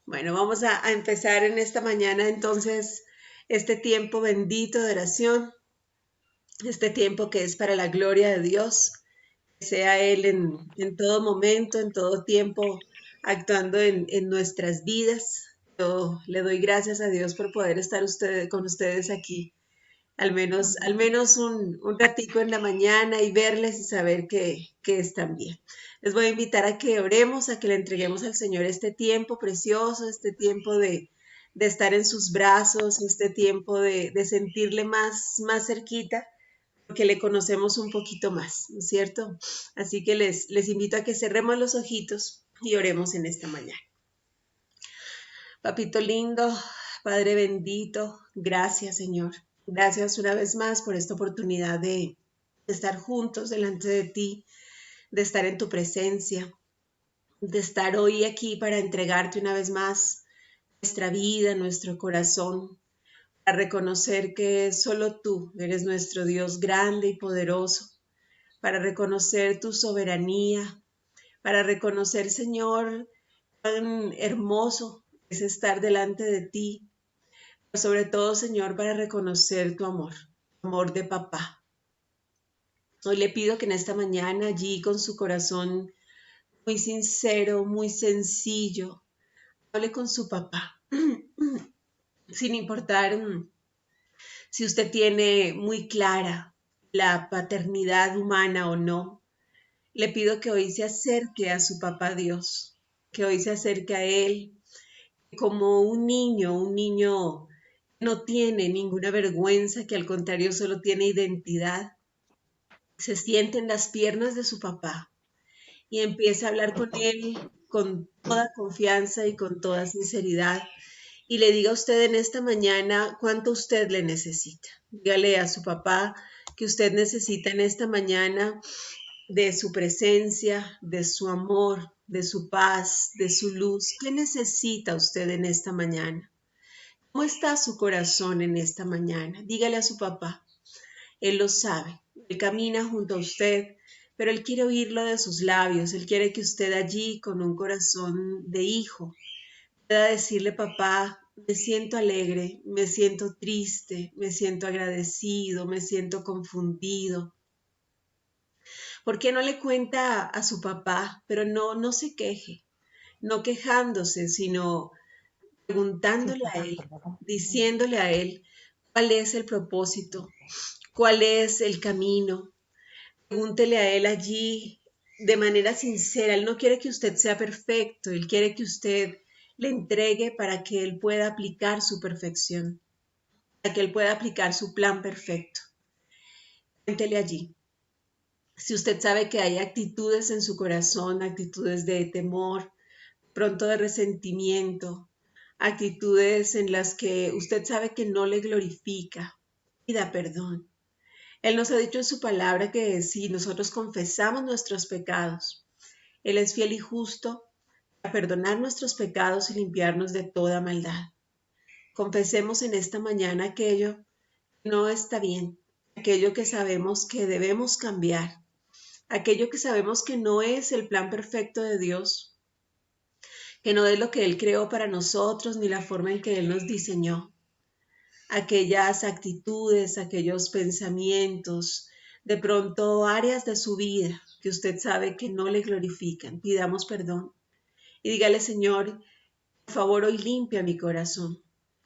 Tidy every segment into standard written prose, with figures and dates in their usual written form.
Bueno, vamos a empezar en esta mañana entonces este tiempo bendito de oración, este tiempo que es para la gloria de Dios, que sea Él en todo momento, en todo tiempo, actuando en nuestras vidas. Yo le doy gracias a Dios por poder estar con ustedes aquí, al Amén. menos un ratico en la mañana y verles y saber que están bien. Les voy a invitar a que oremos, a que le entreguemos al Señor este tiempo precioso, este tiempo de estar en sus brazos, este tiempo de sentirle más cerquita, porque le conocemos un poquito más, ¿no es cierto? Así que les invito a que cerremos los ojitos y oremos en esta mañana. Papito lindo, Padre bendito, gracias Señor. Gracias una vez más por esta oportunidad de estar juntos delante de ti, de estar en tu presencia, de estar hoy aquí para entregarte una vez más nuestra vida, nuestro corazón, para reconocer que solo tú eres nuestro Dios grande y poderoso, para reconocer tu soberanía, para reconocer, Señor, cuán hermoso es estar delante de ti, pero sobre todo, Señor, para reconocer tu amor de papá. Hoy le pido que en esta mañana, allí con su corazón muy sincero, muy sencillo, hable con su papá, sin importar si usted tiene muy clara la paternidad humana o no. Le pido que hoy se acerque a su papá Dios, que hoy se acerque a Él como un niño no tiene ninguna vergüenza, que al contrario solo tiene identidad. Se siente en las piernas de su papá y empieza a hablar con él con toda confianza y con toda sinceridad. Y le diga a usted en esta mañana cuánto usted le necesita. Dígale a su papá que usted necesita en esta mañana de su presencia, de su amor, de su paz, de su luz. ¿Qué necesita usted en esta mañana? ¿Cómo está su corazón en esta mañana? Dígale a su papá. Él lo sabe. Él camina junto a usted, pero Él quiere oírlo de sus labios. Él quiere que usted allí, con un corazón de hijo, pueda decirle, papá, me siento alegre, me siento triste, me siento agradecido, me siento confundido. ¿Por qué no le cuenta a su papá? Pero no se queje, no quejándose, sino Sí, preguntándole a papá. Él, diciéndole a Él cuál es el propósito, cuál es el camino. Pregúntele a Él allí de manera sincera. Él no quiere que usted sea perfecto, Él quiere que usted le entregue para que Él pueda aplicar su perfección, para que Él pueda aplicar su plan perfecto. Cuéntele allí. Si usted sabe que hay actitudes en su corazón, actitudes de temor, pronto de resentimiento, actitudes en las que usted sabe que no le glorifica, pida perdón. Él nos ha dicho en su palabra que si nosotros confesamos nuestros pecados, Él es fiel y justo para perdonar nuestros pecados y limpiarnos de toda maldad. Confesemos en esta mañana aquello que no está bien, aquello que sabemos que debemos cambiar, aquello que sabemos que no es el plan perfecto de Dios, que no es lo que Él creó para nosotros ni la forma en que Él nos diseñó. Aquellas actitudes, aquellos pensamientos, de pronto áreas de su vida que usted sabe que no le glorifican. Pidamos perdón y dígale, Señor, por favor, hoy limpia mi corazón.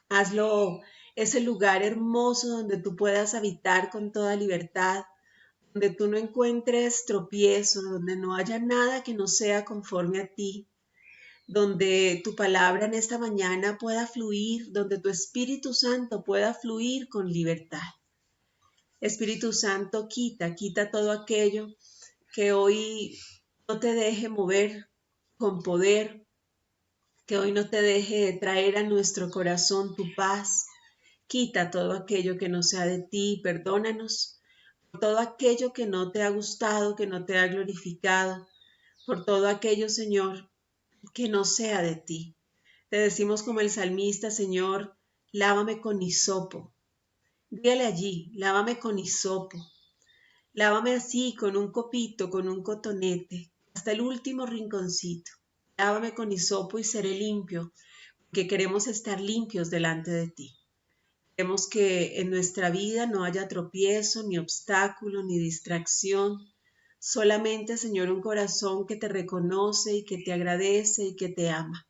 Hazlo ese lugar hermoso donde tú puedas habitar con toda libertad, donde tú no encuentres tropiezo, donde no haya nada que no sea conforme a ti, donde tu palabra en esta mañana pueda fluir, donde tu Espíritu Santo pueda fluir con libertad. Espíritu Santo, quita todo aquello que hoy no te deje mover con poder, que hoy no te deje traer a nuestro corazón tu paz. Quita todo aquello que no sea de ti, perdónanos por todo aquello que no te ha gustado, que no te ha glorificado, por todo aquello, Señor, que no sea de ti. Te decimos como el salmista, Señor, lávame con hisopo. Dígale allí, lávame con hisopo. Lávame así, con un copito, con un cotonete, hasta el último rinconcito. Lávame con hisopo y seré limpio, porque queremos estar limpios delante de ti. Queremos que en nuestra vida no haya tropiezo, ni obstáculo, ni distracción. Solamente, Señor, un corazón que te reconoce y que te agradece y que te ama.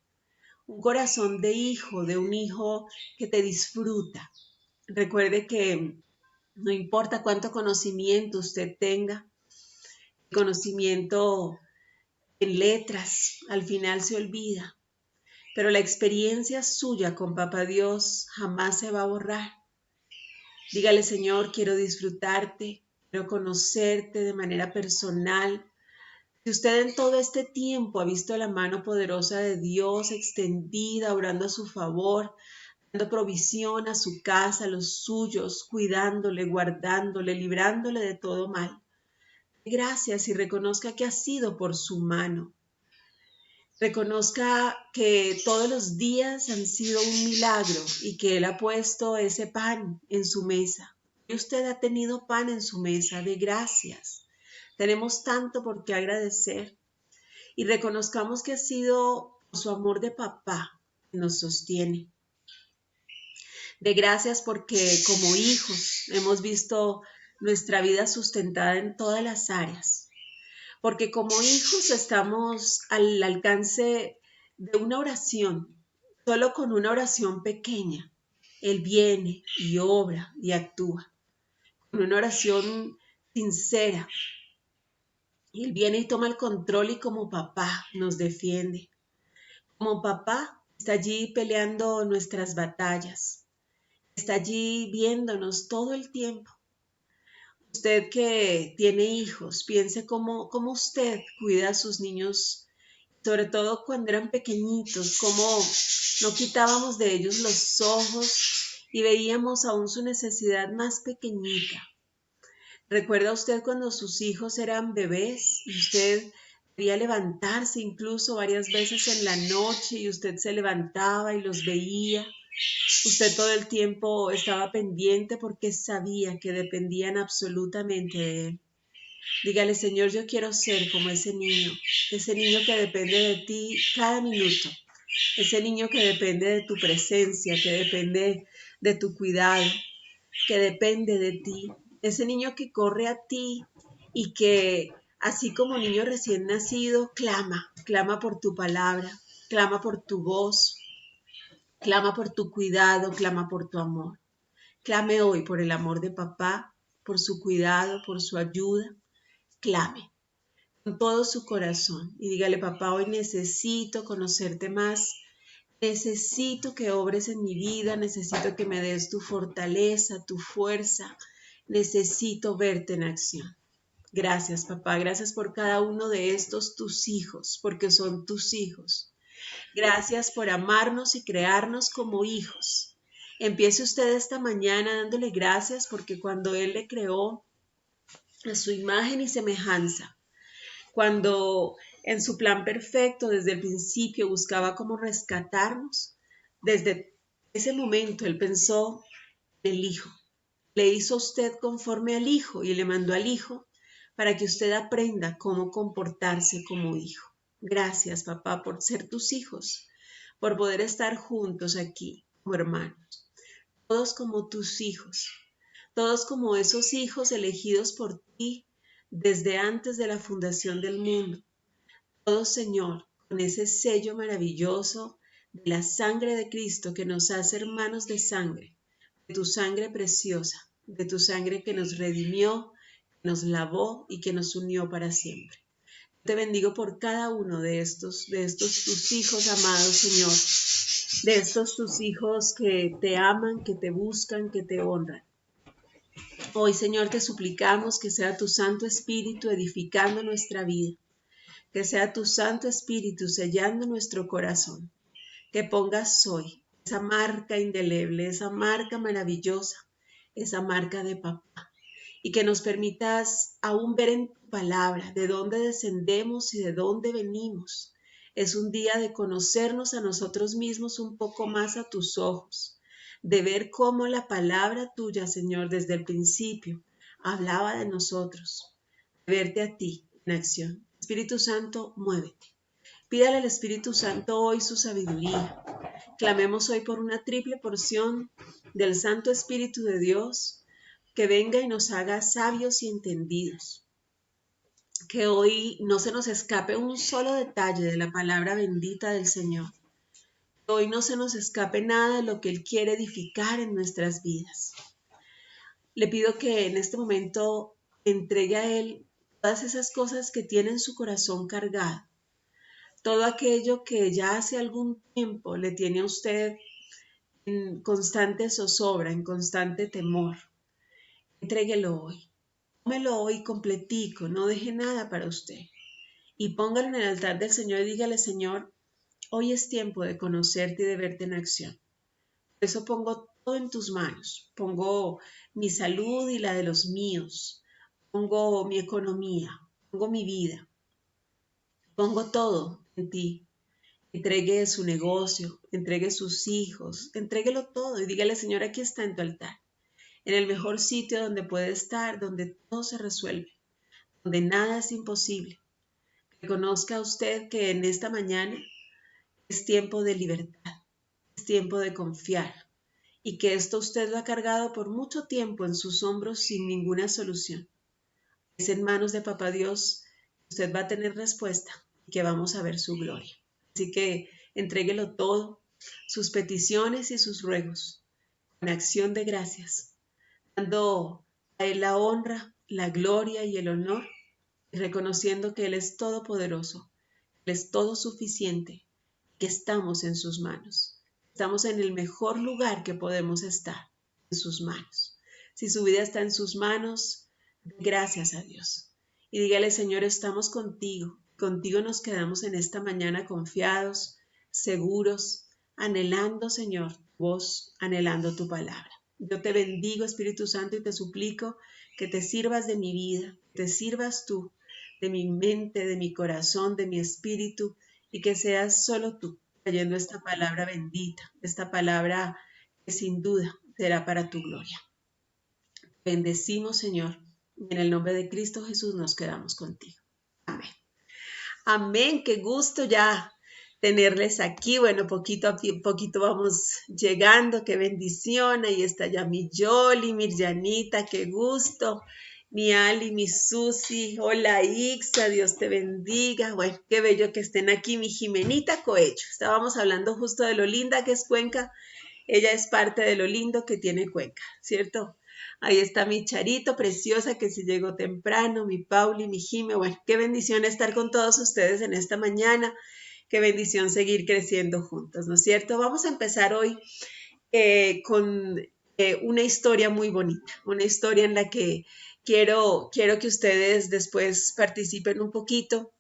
Un corazón de hijo, de un hijo que te disfruta. Recuerde que no importa cuánto conocimiento usted tenga, el conocimiento en letras al final se olvida, pero la experiencia suya con Papá Dios jamás se va a borrar. Dígale, Señor, quiero disfrutarte, quiero conocerte de manera personal. Si usted en todo este tiempo ha visto la mano poderosa de Dios extendida, orando a su favor, dando provisión a su casa, a los suyos, cuidándole, guardándole, librándole de todo mal, gracias y reconozca que ha sido por su mano. Reconozca que todos los días han sido un milagro y que Él ha puesto ese pan en su mesa. Y usted ha tenido pan en su mesa de gracias. Tenemos tanto por qué agradecer y reconozcamos que ha sido su amor de papá que nos sostiene. De gracias porque como hijos hemos visto nuestra vida sustentada en todas las áreas. Porque como hijos estamos al alcance de una oración, solo con una oración pequeña. Él viene y obra y actúa. Con una oración sincera. Él viene y toma el control y como papá nos defiende. Como papá está allí peleando nuestras batallas. Está allí viéndonos todo el tiempo. Usted que tiene hijos, piense cómo usted cuida a sus niños, sobre todo cuando eran pequeñitos, cómo no quitábamos de ellos los ojos y veíamos aún su necesidad más pequeñita. ¿Recuerda usted cuando sus hijos eran bebés y usted debía levantarse incluso varias veces en la noche y usted se levantaba y los veía? Usted todo el tiempo estaba pendiente porque sabía que dependían absolutamente de él. Dígale, Señor, yo quiero ser como ese niño que depende de ti cada minuto, ese niño que depende de tu presencia, que depende de tu cuidado, que depende de ti, ese niño que corre a ti y que, así como niño recién nacido, clama por tu palabra, clama por tu voz, clama por tu cuidado, clama por tu amor. Clame hoy por el amor de papá, por su cuidado, por su ayuda. Clame con todo su corazón y dígale, papá, hoy necesito conocerte más, necesito que obres en mi vida, necesito que me des tu fortaleza, tu fuerza, necesito verte en acción. Gracias, papá, gracias por cada uno de estos tus hijos, porque son tus hijos. Gracias por amarnos y crearnos como hijos. Empiece usted esta mañana dándole gracias porque cuando Él le creó a su imagen y semejanza, cuando en su plan perfecto desde el principio buscaba cómo rescatarnos, desde ese momento Él pensó en el Hijo. Le hizo a usted conforme al Hijo y le mandó al Hijo para que usted aprenda cómo comportarse como hijo. Gracias, papá, por ser tus hijos, por poder estar juntos aquí como hermanos, todos como tus hijos, todos como esos hijos elegidos por ti desde antes de la fundación del mundo. Todos, Señor, con ese sello maravilloso de la sangre de Cristo que nos hace hermanos de sangre, de tu sangre preciosa, de tu sangre que nos redimió, que nos lavó y que nos unió para siempre. Te bendigo por cada uno de estos tus hijos amados, Señor, de estos tus hijos que te aman, que te buscan, que te honran. Hoy, Señor, te suplicamos que sea tu Santo Espíritu edificando nuestra vida, que sea tu Santo Espíritu sellando nuestro corazón, que pongas hoy esa marca indeleble, esa marca maravillosa, esa marca de papá, y que nos permitas aún ver en tu palabra de dónde descendemos y de dónde venimos. Es un día de conocernos a nosotros mismos un poco más a tus ojos, de ver cómo la palabra tuya, Señor, desde el principio hablaba de nosotros, de verte a ti en acción. Espíritu Santo, muévete. Pídale al Espíritu Santo hoy su sabiduría. Clamemos hoy por una triple porción del Santo Espíritu de Dios que venga y nos haga sabios y entendidos. Que hoy no se nos escape un solo detalle de la palabra bendita del Señor. Que hoy no se nos escape nada de lo que Él quiere edificar en nuestras vidas. Le pido que en este momento entregue a Él todas esas cosas que tiene en su corazón cargado. Todo aquello que ya hace algún tiempo le tiene a usted en constante zozobra, en constante temor. Entréguelo hoy. Tómelo hoy completico, no deje nada para usted. Y póngalo en el altar del Señor y dígale, Señor, hoy es tiempo de conocerte y de verte en acción. Por eso pongo todo en tus manos. Pongo mi salud y la de los míos. Pongo mi economía. Pongo mi vida. Pongo todo en ti. Entregue su negocio, entregue sus hijos, entréguelo todo y dígale, Señor, aquí está en tu altar. En el mejor sitio donde puede estar, donde todo se resuelve, donde nada es imposible. Reconozca usted que en esta mañana es tiempo de libertad, es tiempo de confiar y que esto usted lo ha cargado por mucho tiempo en sus hombros sin ninguna solución. Es en manos de Papá Dios que usted va a tener respuesta y que vamos a ver su gloria. Así que entréguelo todo, sus peticiones y sus ruegos, con acción de gracias, dando a Él la honra, la gloria y el honor, y reconociendo que Él es todopoderoso, Él es todo suficiente, que estamos en sus manos. Estamos en el mejor lugar que podemos estar, en sus manos. Si su vida está en sus manos, gracias a Dios. Y dígale, Señor, estamos contigo. Contigo nos quedamos en esta mañana confiados, seguros, anhelando, Señor, vos, anhelando tu palabra. Yo te bendigo, Espíritu Santo, y te suplico que te sirvas de mi vida, que te sirvas tú, de mi mente, de mi corazón, de mi espíritu, y que seas solo tú trayendo esta palabra bendita, esta palabra que sin duda será para tu gloria. Bendecimos, Señor, y en el nombre de Cristo Jesús nos quedamos contigo. Amén. Amén, qué gusto ya tenerles aquí. Bueno, poquito a poquito vamos llegando, qué bendición. Ahí está ya mi Yoli, Mirjanita, qué gusto. Mi Ali, mi Susi, hola Ixa, Dios te bendiga. Bueno, qué bello que estén aquí, mi Jimenita Coello. Estábamos hablando justo de lo linda que es Cuenca. Ella es parte de lo lindo que tiene Cuenca, ¿cierto? Ahí está mi Charito, preciosa, que si llegó temprano, mi Pauli, mi Jime. Bueno, qué bendición estar con todos ustedes en esta mañana. Qué bendición seguir creciendo juntos, ¿no es cierto? Vamos a empezar hoy con una historia muy bonita, una historia en la que quiero que ustedes después participen un poquito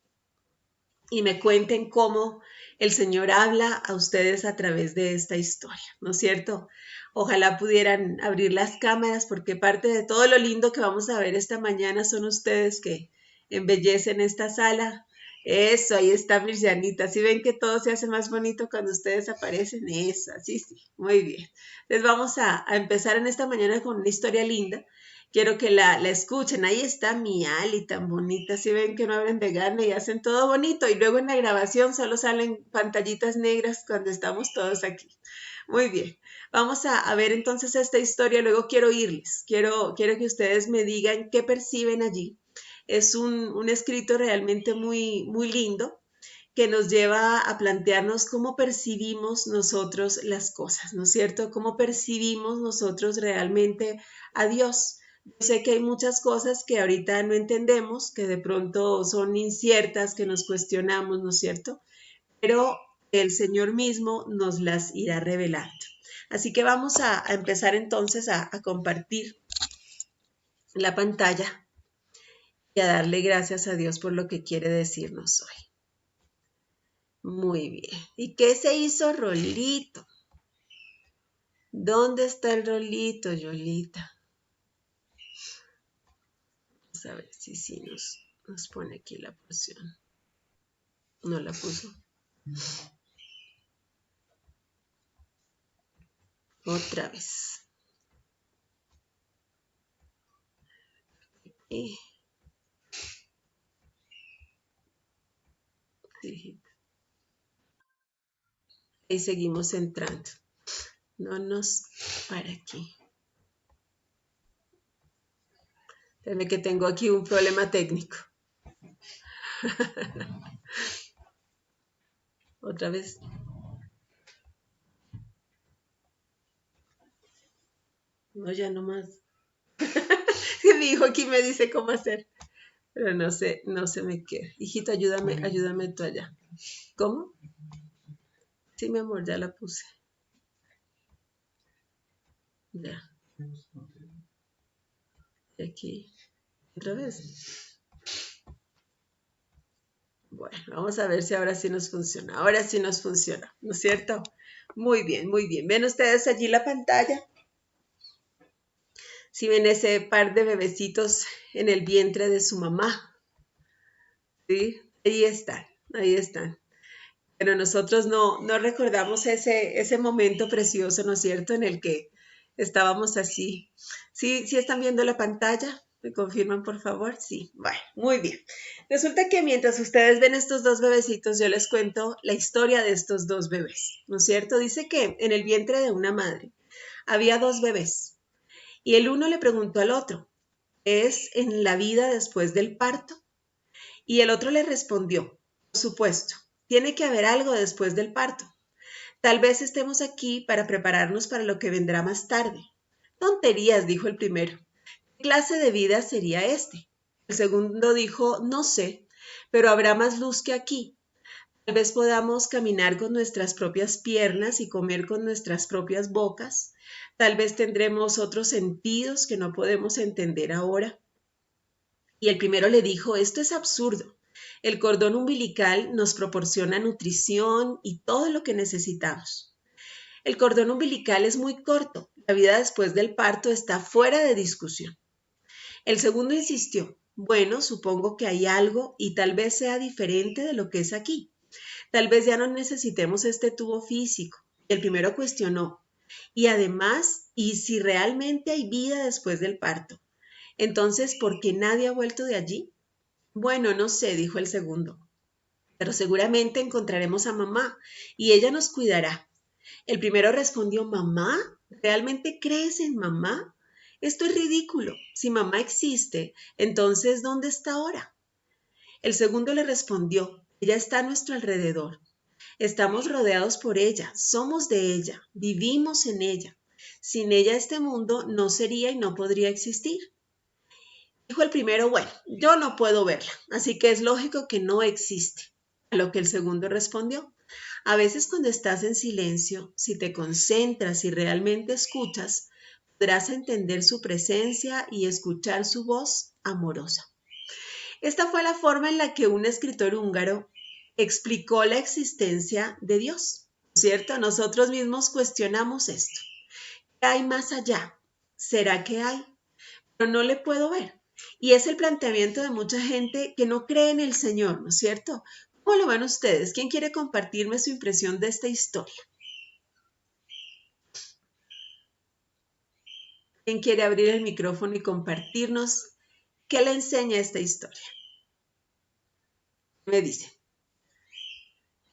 y me cuenten cómo el Señor habla a ustedes a través de esta historia, ¿no es cierto? Ojalá pudieran abrir las cámaras porque parte de todo lo lindo que vamos a ver esta mañana son ustedes que embellecen esta sala. Eso, ahí está Mirjanita. ¿Sí ven que todo se hace más bonito cuando ustedes aparecen? Eso, sí, sí, muy bien. Entonces vamos a empezar en esta mañana con una historia linda. Quiero que la escuchen. Ahí está mi Ali tan bonita. Si ven que no abren de gana y hacen todo bonito. Y luego en la grabación solo salen pantallitas negras cuando estamos todos aquí. Muy bien. Vamos a ver entonces esta historia. Luego quiero oírles. Quiero que ustedes me digan qué perciben allí. Es un escrito realmente muy, muy lindo que nos lleva a plantearnos cómo percibimos nosotros las cosas, ¿no es cierto? Cómo percibimos nosotros realmente a Dios. Yo sé que hay muchas cosas que ahorita no entendemos, que de pronto son inciertas, que nos cuestionamos, ¿no es cierto? Pero el Señor mismo nos las irá revelando. Así que vamos a empezar entonces a compartir la pantalla y a darle gracias a Dios por lo que quiere decirnos hoy. Muy bien. ¿Y qué se hizo Rolito? ¿Dónde está el Rolito, Yolita? Vamos a ver si nos pone aquí la porción. No la puso. Otra vez. Sí. Y seguimos entrando. No nos para aquí. Espérame que tengo aquí un problema técnico. Otra vez. No, ya no más. Mi hijo aquí me dice cómo hacer, pero no se me queda. Hijito, ayúdame tú allá. ¿Cómo? Sí, mi amor, ya la puse. Ya. Y aquí. Otra vez. Bueno, vamos a ver si ahora sí nos funciona. Ahora sí nos funciona, ¿no es cierto? Muy bien, muy bien. ¿Ven ustedes allí la pantalla? Si ven ese par de bebecitos en el vientre de su mamá, ¿sí? Ahí están, ahí están. Pero nosotros no recordamos ese momento precioso, ¿no es cierto?, en el que estábamos así. ¿Sí, sí están viendo la pantalla? ¿Me confirman, por favor? Sí, bueno, muy bien. Resulta que mientras ustedes ven estos dos bebecitos, yo les cuento la historia de estos dos bebés, ¿no es cierto? Dice que en el vientre de una madre había dos bebés y el uno le preguntó al otro, ¿es en la vida después del parto? Y el otro le respondió, por supuesto, tiene que haber algo después del parto. Tal vez estemos aquí para prepararnos para lo que vendrá más tarde. Tonterías, dijo el primero. ¿Qué clase de vida sería este? El segundo dijo, no sé, pero habrá más luz que aquí. Tal vez podamos caminar con nuestras propias piernas y comer con nuestras propias bocas. Tal vez tendremos otros sentidos que no podemos entender ahora. Y el primero le dijo, esto es absurdo. El cordón umbilical nos proporciona nutrición y todo lo que necesitamos. El cordón umbilical es muy corto. La vida después del parto está fuera de discusión. El segundo insistió, bueno, supongo que hay algo y tal vez sea diferente de lo que es aquí. Tal vez ya no necesitemos este tubo físico. El primero cuestionó, y además, ¿y si realmente hay vida después del parto? Entonces, ¿por qué nadie ha vuelto de allí? Bueno, no sé, dijo el segundo, pero seguramente encontraremos a mamá y ella nos cuidará. El primero respondió, ¿mamá? ¿Realmente crees en mamá? Esto es ridículo. Si mamá existe, entonces ¿dónde está ahora? El segundo le respondió, ella está a nuestro alrededor. Estamos rodeados por ella, somos de ella, vivimos en ella. Sin ella este mundo no sería y no podría existir. Dijo el primero, bueno, yo no puedo verla, así que es lógico que no existe. A lo que el segundo respondió, a veces cuando estás en silencio, si te concentras y realmente escuchas, podrás entender su presencia y escuchar su voz amorosa. Esta fue la forma en la que un escritor húngaro explicó la existencia de Dios, ¿cierto? Nosotros mismos cuestionamos esto. ¿Qué hay más allá? ¿Será que hay? Pero no le puedo ver. Y es el planteamiento de mucha gente que no cree en el Señor, ¿no es cierto? ¿Cómo lo ven ustedes? ¿Quién quiere compartirme su impresión de esta historia? ¿Quién quiere abrir el micrófono y compartirnos qué le enseña esta historia? Me dice,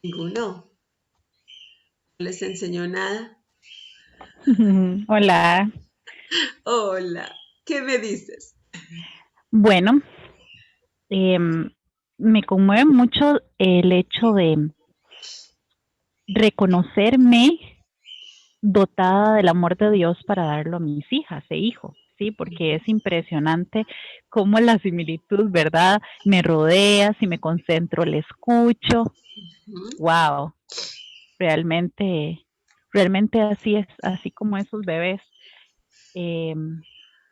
ninguno. ¿No les enseñó nada? Hola. Hola, ¿qué me dices? Bueno, me conmueve mucho el hecho de reconocerme dotada del amor de Dios para darlo a mis hijas e hijos, ¿sí? Porque es impresionante cómo la similitud, ¿verdad? Me rodea, si me concentro, le escucho. Wow, realmente, realmente así es, así como esos bebés. Eh,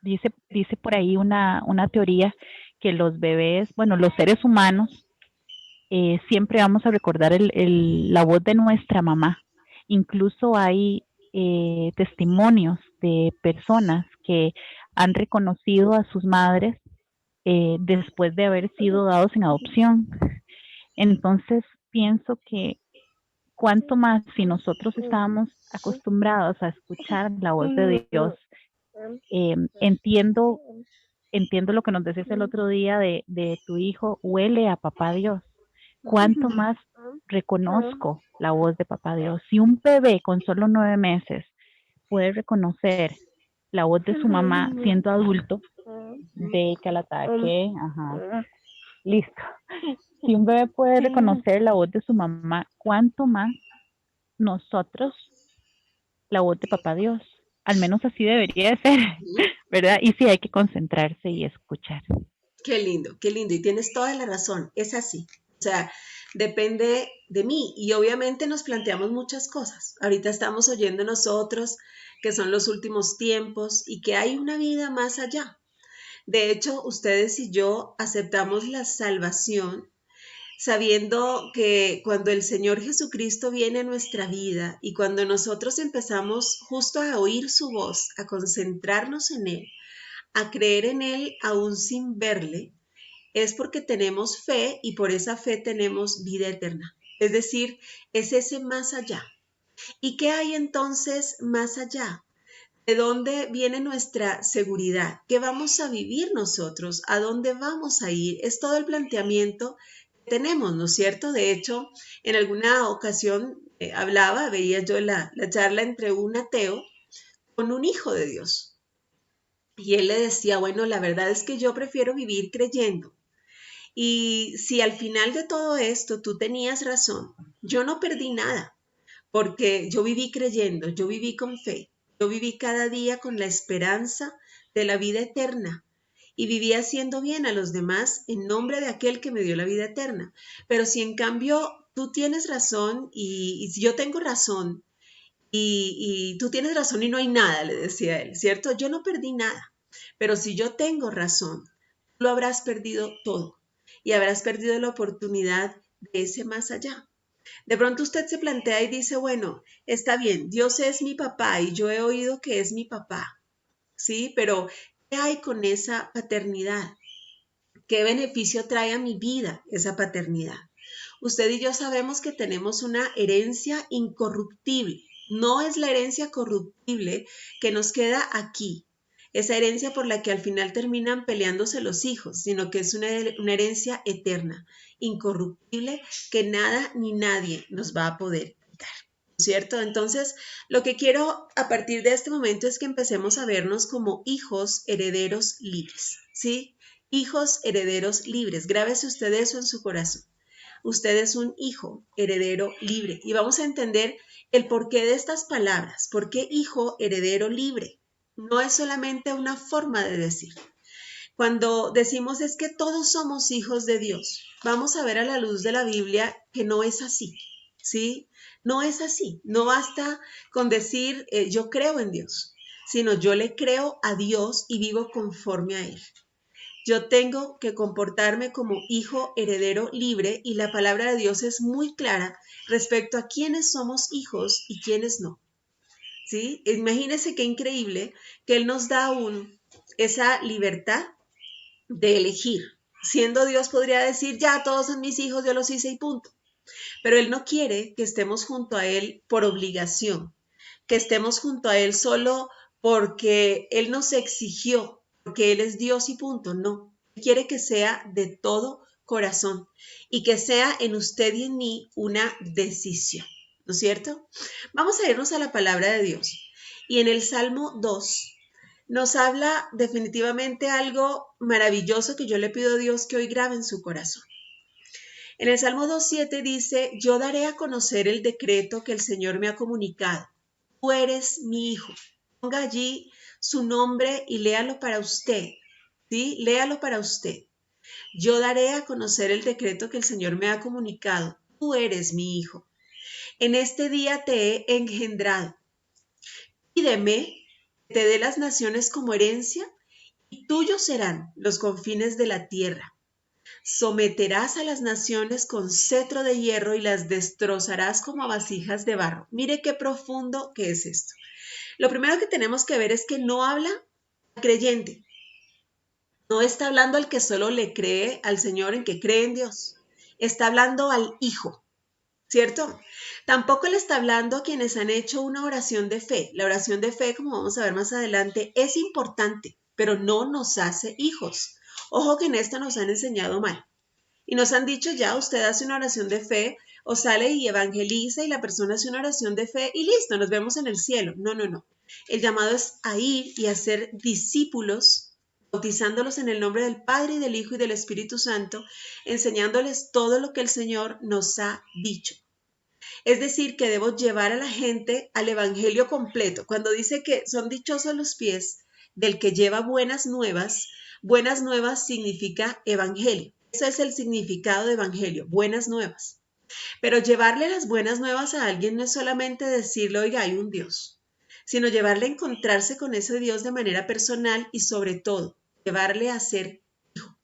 dice por ahí una teoría que los bebés, bueno, los seres humanos, siempre vamos a recordar la voz de nuestra mamá. Incluso hay testimonios de personas que han reconocido a sus madres después de haber sido dados en adopción. Entonces, pienso que cuanto más si nosotros estábamos acostumbrados a escuchar la voz de Dios, eh, entiendo entiendo lo que nos decías el otro día de tu hijo, huele a papá Dios. ¿cuánto más reconozco la voz de Papá Dios? Si un bebé con solo 9 meses puede reconocer la voz de su mamá siendo adulto, de que al ataque, listo. Si un bebé puede reconocer la voz de su mamá, ¿cuánto más nosotros la voz de Papá Dios? Al menos así debería de ser, ¿verdad? Y sí hay que concentrarse y escuchar. Qué lindo, qué lindo. Y tienes toda la razón, es así. O sea, depende de mí y obviamente nos planteamos muchas cosas. Ahorita estamos oyendo nosotros que son los últimos tiempos y que hay una vida más allá. De hecho, ustedes y yo aceptamos la salvación sabiendo que cuando el Señor Jesucristo viene a nuestra vida y cuando nosotros empezamos justo a oír su voz, a concentrarnos en Él, a creer en Él aún sin verle, es porque tenemos fe y por esa fe tenemos vida eterna. Es decir, es ese más allá. ¿Y qué hay entonces más allá? ¿De dónde viene nuestra seguridad? ¿Qué vamos a vivir nosotros? ¿A dónde vamos a ir? Es todo el planteamiento que tenemos, ¿no es cierto? De hecho, en alguna ocasión veía yo la charla entre un ateo con un hijo de Dios. Y él le decía, bueno, la verdad es que yo prefiero vivir creyendo. Y si al final de todo esto tú tenías razón, yo no perdí nada, porque yo viví creyendo, yo viví con fe, yo viví cada día con la esperanza de la vida eterna y viví haciendo bien a los demás en nombre de aquel que me dio la vida eterna. Pero si en cambio tú tienes razón y si yo tengo razón y tú tienes razón y no hay nada, le decía él, ¿cierto? Yo no perdí nada, pero si yo tengo razón, tú lo habrás perdido todo y habrás perdido la oportunidad de ese más allá. De pronto usted se plantea y dice, bueno, está bien, Dios es mi papá y yo he oído que es mi papá, ¿sí? Pero ¿qué hay con esa paternidad? ¿Qué beneficio trae a mi vida esa paternidad? Usted y yo sabemos que tenemos una herencia incorruptible. No es la herencia corruptible que nos queda aquí, esa herencia por la que al final terminan peleándose los hijos, sino que es una herencia eterna, incorruptible, que nada ni nadie nos va a poder quitar, ¿cierto? Entonces, lo que quiero a partir de este momento es que empecemos a vernos como hijos herederos libres, ¿sí? Hijos herederos libres. Grábese usted eso en su corazón. Usted es un hijo heredero libre. Y vamos a entender el porqué de estas palabras. ¿Por qué hijo heredero libre? No es solamente una forma de decir. Cuando decimos es que todos somos hijos de Dios, vamos a ver a la luz de la Biblia que no es así, ¿sí? No es así. No basta con decir yo creo en Dios, sino yo le creo a Dios y vivo conforme a Él. Yo tengo que comportarme como hijo heredero libre y la palabra de Dios es muy clara respecto a quiénes somos hijos y quiénes no. ¿Sí? Imagínense qué increíble que Él nos da aún esa libertad de elegir. Siendo Dios podría decir, ya todos son mis hijos, yo los hice y punto. Pero Él no quiere que estemos junto a Él por obligación, que estemos junto a Él solo porque Él nos exigió, porque Él es Dios y punto. No, Él quiere que sea de todo corazón y que sea en usted y en mí una decisión, ¿no es cierto? Vamos a irnos a la palabra de Dios. Y en el Salmo 2 nos habla definitivamente algo maravilloso que yo le pido a Dios que hoy grabe en su corazón. En el Salmo 2.7 dice, yo daré a conocer el decreto que el Señor me ha comunicado. Tú eres mi hijo. Ponga allí su nombre y léalo para usted. ¿Sí? Léalo para usted. Yo daré a conocer el decreto que el Señor me ha comunicado. Tú eres mi hijo. En este día te he engendrado. Pídeme que te dé las naciones como herencia y tuyos serán los confines de la tierra. Someterás a las naciones con cetro de hierro y las destrozarás como a vasijas de barro. Mire qué profundo que es esto. Lo primero que tenemos que ver es que no habla al creyente. No está hablando al que solo le cree al Señor, en que cree en Dios. Está hablando al hijo, ¿cierto? Tampoco le está hablando a quienes han hecho una oración de fe. La oración de fe, como vamos a ver más adelante, es importante, pero no nos hace hijos. Ojo que en esto nos han enseñado mal. Y nos han dicho ya, usted hace una oración de fe o sale y evangeliza y la persona hace una oración de fe y listo, nos vemos en el cielo. No, no, no. El llamado es a ir y a ser discípulos, bautizándolos en el nombre del Padre y del Hijo y del Espíritu Santo, enseñándoles todo lo que el Señor nos ha dicho. Es decir, que debo llevar a la gente al evangelio completo. Cuando dice que son dichosos los pies del que lleva buenas nuevas significa evangelio. Ese es el significado de evangelio, buenas nuevas. Pero llevarle las buenas nuevas a alguien no es solamente decirle, oiga, hay un Dios, sino llevarle a encontrarse con ese Dios de manera personal y sobre todo, llevarle a ser hijo.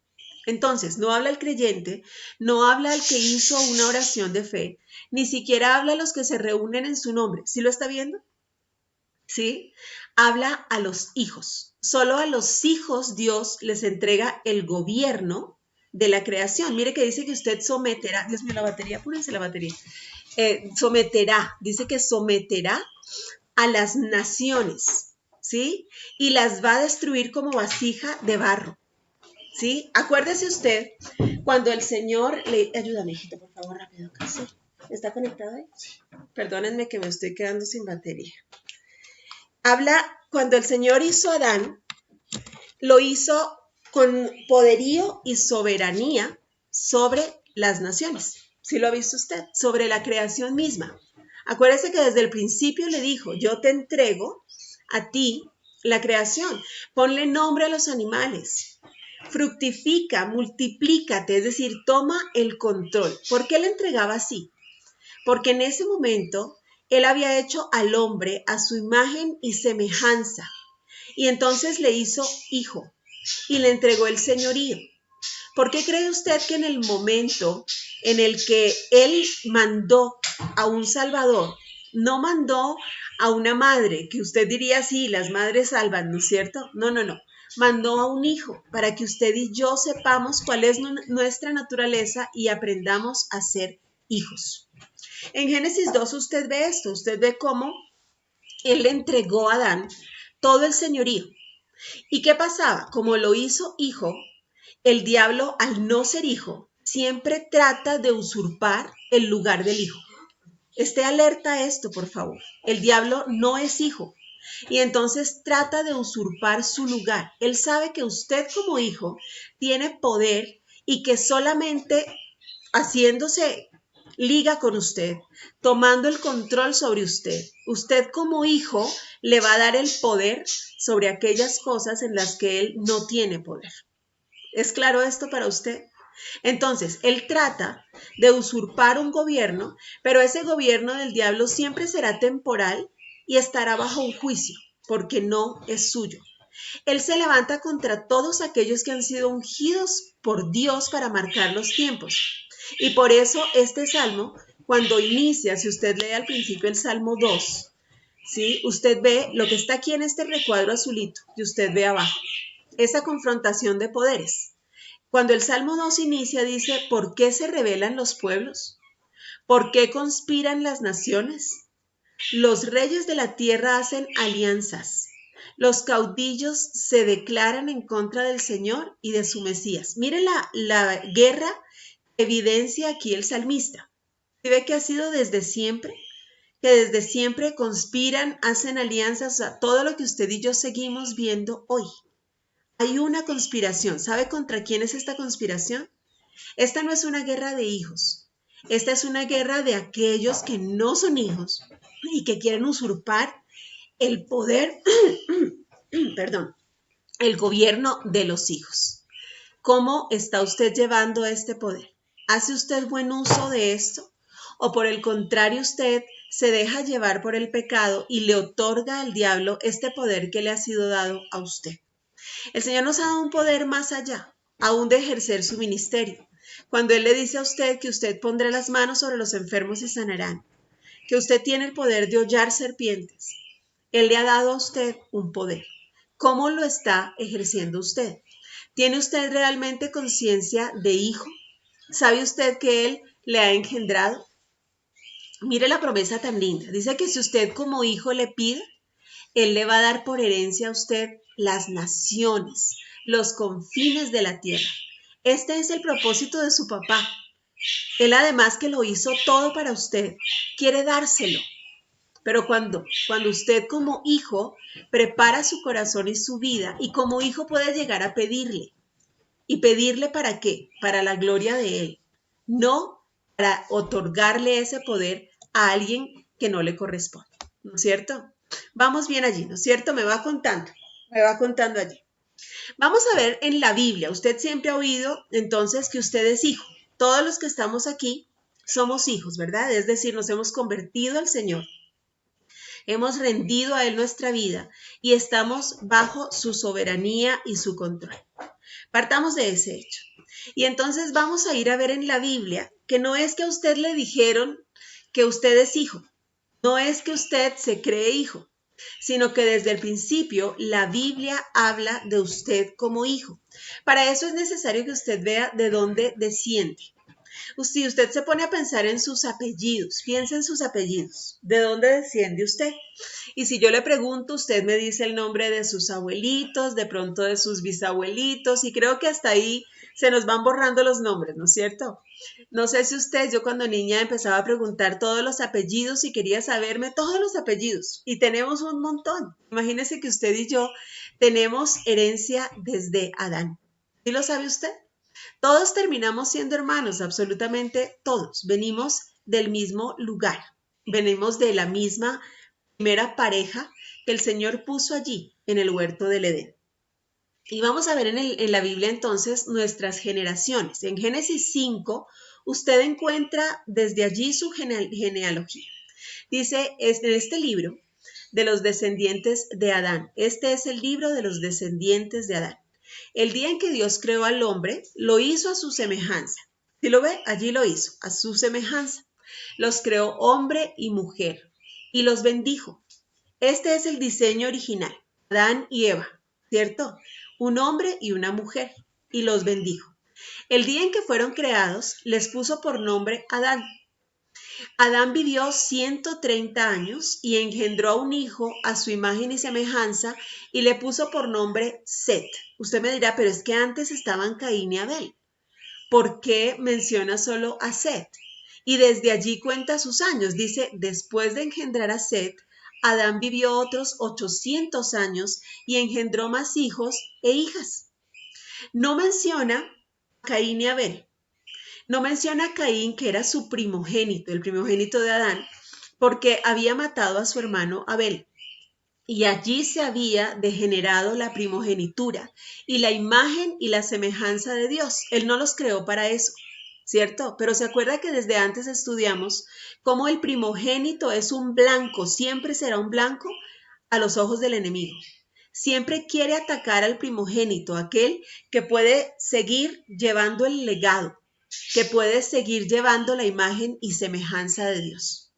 Entonces, no habla el creyente, no habla el que hizo una oración de fe, ni siquiera habla a los que se reúnen en su nombre. ¿Sí lo está viendo? ¿Sí? Habla a los hijos. Solo a los hijos Dios les entrega el gobierno de la creación. Mire que dice que usted someterá, Dios mío, la batería, apúrense la batería. Dice que someterá a las naciones, ¿sí? Y las va a destruir como vasija de barro, ¿sí? Acuérdese usted cuando el Señor le... Ayúdame, hijito, por favor, rápido. ¿Sí? ¿Está conectado ahí? Sí. Perdónenme que me estoy quedando sin batería. Habla, cuando el Señor hizo a Adán, lo hizo con poderío y soberanía sobre las naciones. ¿Sí lo ha visto usted? Sobre la creación misma. Acuérdese que desde el principio le dijo, yo te entrego a ti la creación. Ponle nombre a los animales. Fructifica, multiplícate, es decir, toma el control. ¿Por qué le entregaba así? Porque en ese momento él había hecho al hombre a su imagen y semejanza. Y entonces le hizo hijo y le entregó el señorío. ¿Por qué cree usted que en el momento en el que él mandó a un salvador, no mandó a una madre, que usted diría, sí, las madres salvan, ¿no es cierto? No, no, no. Mandó a un hijo para que usted y yo sepamos cuál es nuestra naturaleza y aprendamos a ser hijos. En Génesis 2 usted ve esto, usted ve cómo él le entregó a Adán todo el señorío. ¿Y qué pasaba? Como lo hizo hijo, el diablo, al no ser hijo, siempre trata de usurpar el lugar del hijo. Esté alerta a esto, por favor. El diablo no es hijo y entonces trata de usurpar su lugar. Él sabe que usted como hijo tiene poder y que solamente haciéndose liga con usted, tomando el control sobre usted, usted como hijo le va a dar el poder sobre aquellas cosas en las que él no tiene poder. ¿Es claro esto para usted? Entonces, él trata de usurpar un gobierno, pero ese gobierno del diablo siempre será temporal y estará bajo un juicio, porque no es suyo. Él se levanta contra todos aquellos que han sido ungidos por Dios para marcar los tiempos. Y por eso este salmo, cuando inicia, si usted lee al principio el Salmo 2, ¿sí? Usted ve lo que está aquí en este recuadro azulito y usted ve abajo, esa confrontación de poderes. Cuando el Salmo 2 inicia, dice, ¿por qué se rebelan los pueblos? ¿Por qué conspiran las naciones? Los reyes de la tierra hacen alianzas. Los caudillos se declaran en contra del Señor y de su Mesías. Mire la guerra que evidencia aquí el salmista. ¿Se ve que ha sido desde siempre? Que desde siempre conspiran, hacen alianzas, a todo lo que usted y yo seguimos viendo hoy. Hay una conspiración. ¿Sabe contra quién es esta conspiración? Esta no es una guerra de hijos. Esta es una guerra de aquellos que no son hijos y que quieren usurpar el poder, perdón, el gobierno de los hijos. ¿Cómo está usted llevando este poder? ¿Hace usted buen uso de esto? ¿O por el contrario usted se deja llevar por el pecado y le otorga al diablo este poder que le ha sido dado a usted? El Señor nos ha dado un poder más allá, aún de ejercer su ministerio. Cuando Él le dice a usted que usted pondrá las manos sobre los enfermos y sanarán, que usted tiene el poder de hollar serpientes, Él le ha dado a usted un poder. ¿Cómo lo está ejerciendo usted? ¿Tiene usted realmente conciencia de hijo? ¿Sabe usted que Él le ha engendrado? Mire la promesa tan linda. Dice que si usted como hijo le pide, Él le va a dar por herencia a usted las naciones, los confines de la tierra. Este es el propósito de su papá. Él además que lo hizo todo para usted, quiere dárselo. Pero cuando usted como hijo prepara su corazón y su vida, y como hijo puede llegar a pedirle. ¿Y pedirle para qué? Para la gloria de Él. No para otorgarle ese poder a alguien que no le corresponde. ¿No es cierto? Vamos bien allí, ¿no es cierto? Me va contando allí. Vamos a ver en la Biblia. Usted siempre ha oído entonces que usted es hijo. Todos los que estamos aquí somos hijos, ¿verdad? Es decir, nos hemos convertido al Señor. Hemos rendido a Él nuestra vida y estamos bajo su soberanía y su control. Partamos de ese hecho. Y entonces vamos a ir a ver en la Biblia que no es que a usted le dijeron que usted es hijo, no es que usted se cree hijo, sino que desde el principio la Biblia habla de usted como hijo. Para eso es necesario que usted vea de dónde desciende. Si usted se pone a pensar en sus apellidos, piensa en sus apellidos, ¿de dónde desciende usted? Y si yo le pregunto, usted me dice el nombre de sus abuelitos, de pronto de sus bisabuelitos, y creo que hasta ahí se nos van borrando los nombres, ¿no es cierto? No sé si usted, yo cuando niña empezaba a preguntar todos los apellidos y quería saberme todos los apellidos, y tenemos un montón. Imagínese que usted y yo tenemos herencia desde Adán. ¿Sí lo sabe usted? Todos terminamos siendo hermanos, absolutamente todos. Venimos del mismo lugar, venimos de la misma primera pareja que el Señor puso allí en el huerto del Edén. Y vamos a ver en la Biblia entonces nuestras generaciones. En Génesis 5, usted encuentra desde allí su genealogía. Dice, en este libro de los descendientes de Adán. Este es el libro de los descendientes de Adán. El día en que Dios creó al hombre, lo hizo a su semejanza. ¿Sí lo ve? Allí lo hizo, a su semejanza. Los creó hombre y mujer y los bendijo. Este es el diseño original, Adán y Eva, ¿cierto? Un hombre y una mujer, y los bendijo. El día en que fueron creados, les puso por nombre Adán. Adán vivió 130 años y engendró a un hijo a su imagen y semejanza y le puso por nombre Set. Usted me dirá, pero es que antes estaban Caín y Abel. ¿Por qué menciona solo a Set? Y desde allí cuenta sus años. Dice, después de engendrar a Set, Adán vivió otros 800 años y engendró más hijos e hijas. No menciona a Caín y Abel. No menciona a Caín, que era su primogénito, el primogénito de Adán, porque había matado a su hermano Abel. Y allí se había degenerado la primogenitura y la imagen y la semejanza de Dios. Él no los creó para eso, ¿cierto? Pero se acuerda que desde antes estudiamos cómo el primogénito es un blanco, siempre será un blanco a los ojos del enemigo. Siempre quiere atacar al primogénito, aquel que puede seguir llevando el legado, que puede seguir llevando la imagen y semejanza de Dios.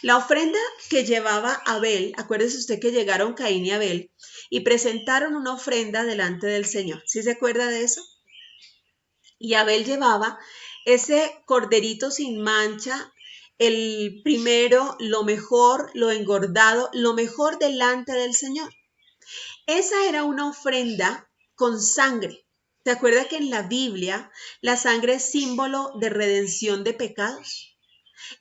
La ofrenda que llevaba Abel, acuérdese usted que llegaron Caín y Abel y presentaron una ofrenda delante del Señor. ¿Sí se acuerda de eso? Y Abel llevaba ese corderito sin mancha, el primero, lo mejor, lo engordado, lo mejor delante del Señor. Esa era una ofrenda con sangre. ¿Se acuerda que en la Biblia la sangre es símbolo de redención de pecados?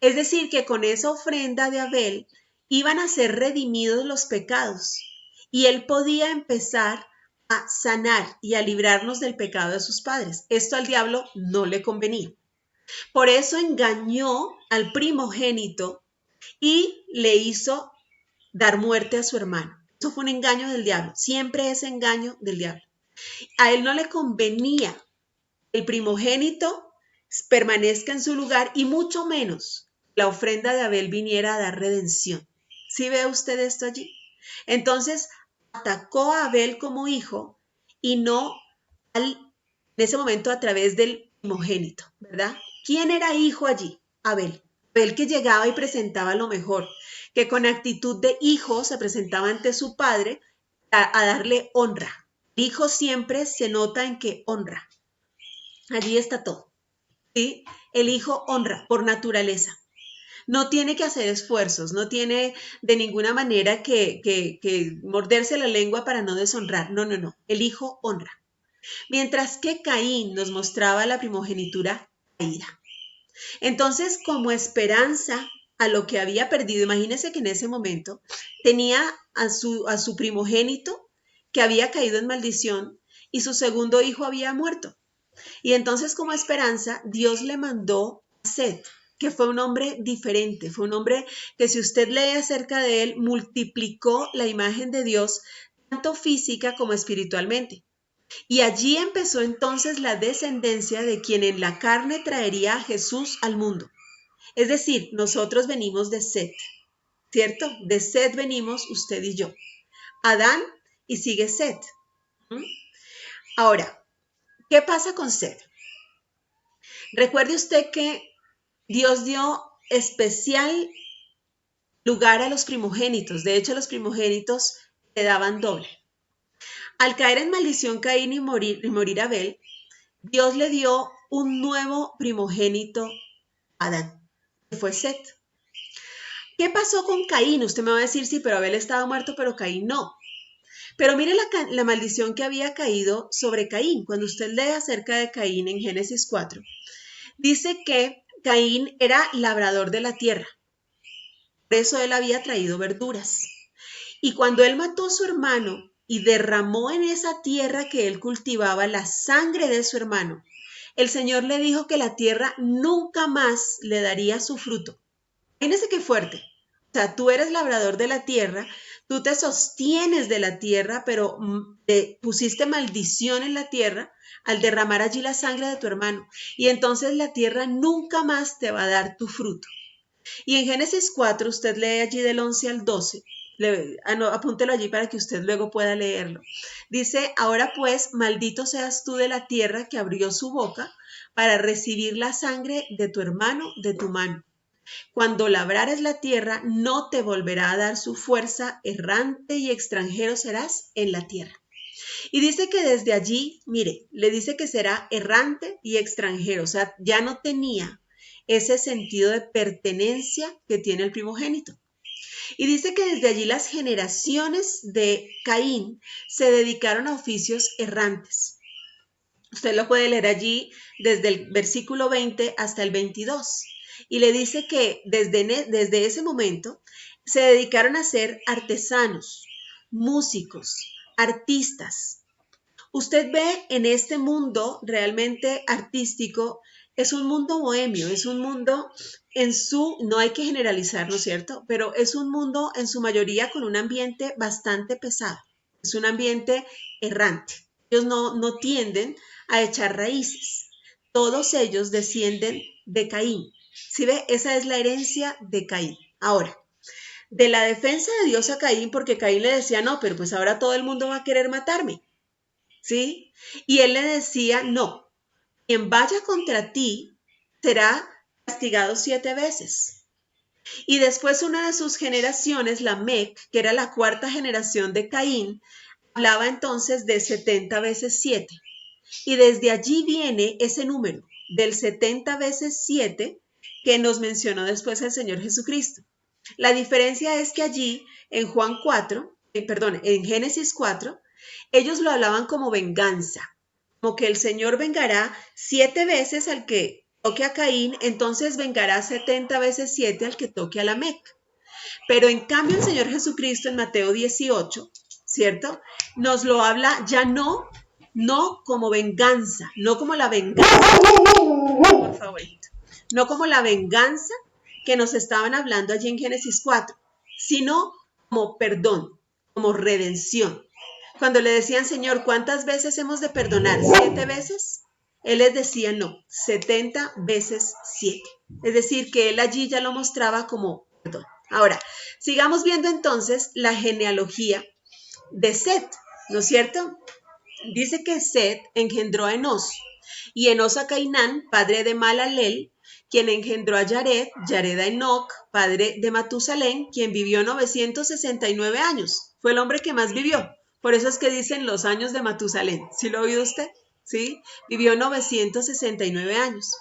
Es decir, que con esa ofrenda de Abel iban a ser redimidos los pecados y él podía empezar a sanar y a librarnos del pecado de sus padres. Esto al diablo no le convenía. Por eso engañó al primogénito y le hizo dar muerte a su hermano. Eso fue un engaño del diablo, siempre es engaño del diablo. A él no le convenía que el primogénito permanezca en su lugar y mucho menos la ofrenda de Abel viniera a dar redención. ¿Sí ve usted esto allí? Entonces atacó a Abel como hijo y no en ese momento a través del primogénito, ¿verdad? ¿Quién era hijo allí? Abel. Abel, que llegaba y presentaba lo mejor, que con actitud de hijo se presentaba ante su padre a darle honra. El hijo siempre se nota en que honra. Allí está todo. ¿Sí? El hijo honra por naturaleza. No tiene que hacer esfuerzos, no tiene de ninguna manera que morderse la lengua para no deshonrar. No, no, no. El hijo honra. mientras que Caín nos mostraba la primogenitura caída. Entonces, como esperanza a lo que había perdido, imagínense que en ese momento tenía a su primogénito que había caído en maldición y su segundo hijo había muerto. Y entonces, como esperanza, Dios le mandó a Set, que fue un hombre diferente, fue un hombre que, si usted lee acerca de él, multiplicó la imagen de Dios tanto física como espiritualmente. Y allí empezó entonces la descendencia de quien en la carne traería a Jesús al mundo. Es decir, nosotros venimos de Set, ¿cierto? De Set venimos usted y yo. Adán y sigue Set. Ahora, ¿qué pasa con Set? Recuerde usted que Dios dio especial lugar a los primogénitos. De hecho, los primogénitos le daban doble. Al caer en maldición Caín y morir Abel, Dios le dio un nuevo primogénito a Adán, que fue Set. ¿Qué pasó con Caín? Usted me va a decir, sí, pero Abel estaba muerto, pero Caín no. Pero mire la maldición que había caído sobre Caín. Cuando usted lee acerca de Caín en Génesis 4, dice que Caín era labrador de la tierra. Por eso él había traído verduras. Y cuando él mató a su hermano y derramó en esa tierra que él cultivaba la sangre de su hermano, el Señor le dijo que la tierra nunca más le daría su fruto. Imagínese qué fuerte. O sea, tú eres labrador de la tierra, tú te sostienes de la tierra, pero te pusiste maldición en la tierra al derramar allí la sangre de tu hermano. Y entonces la tierra nunca más te va a dar tu fruto. Y en Génesis 4, usted lee allí del 11 al 12, apúntelo allí para que usted luego pueda leerlo. Dice, ahora pues, maldito seas tú de la tierra que abrió su boca para recibir la sangre de tu hermano de tu mano. Cuando labrares la tierra, no te volverá a dar su fuerza, errante y extranjero serás en la tierra. Y dice que desde allí, mire, le dice que será errante y extranjero, o sea, ya no tenía ese sentido de pertenencia que tiene el primogénito. Y dice que desde allí las generaciones de Caín se dedicaron a oficios errantes. Usted lo puede leer allí desde el versículo 20 hasta el 22. Y le dice que desde ese momento se dedicaron a ser artesanos, músicos, artistas. Usted ve en este mundo realmente artístico, es un mundo bohemio, es un mundo no hay que generalizar, ¿no es cierto? Pero es un mundo en su mayoría con un ambiente bastante pesado, es un ambiente errante. Ellos no tienden a echar raíces. Todos ellos descienden de Caín. ¿Sí ve? Esa es la herencia de Caín. Ahora, de la defensa de Dios a Caín, porque Caín le decía, no, pero pues ahora todo el mundo va a querer matarme. ¿Sí? Y él le decía, no, quien vaya contra ti será castigado 7 veces. Y después una de sus generaciones, Lamec, que era la cuarta generación de Caín, hablaba entonces de 70 veces 7. Y desde allí viene ese número, del 70 veces 7, que nos mencionó después el Señor Jesucristo. La diferencia es que allí, en en Génesis 4, ellos lo hablaban como venganza, como que el Señor vengará 7 veces al que toque a Caín, entonces vengará 70 veces 7 al que toque a Lamec. Pero en cambio el Señor Jesucristo en Mateo 18, ¿cierto? Nos lo habla ya no como venganza, no como la venganza, por favor, no como la venganza que nos estaban hablando allí en Génesis 4, sino como perdón, como redención. Cuando le decían, Señor, ¿cuántas veces hemos de perdonar? ¿7 veces? Él les decía, no, 70 veces 7. Es decir, que él allí ya lo mostraba como perdón. Ahora, sigamos viendo entonces la genealogía de Set, ¿no es cierto? Dice que Set engendró a Enos, y Enos a Cainán, padre de Malaleel, quien engendró a Yared, Yared a Enoc, padre de Matusalén, quien vivió 969 años. Fue el hombre que más vivió. Por eso es que dicen los años de Matusalén. ¿Sí lo ha oído usted? ¿Sí? Vivió 969 años.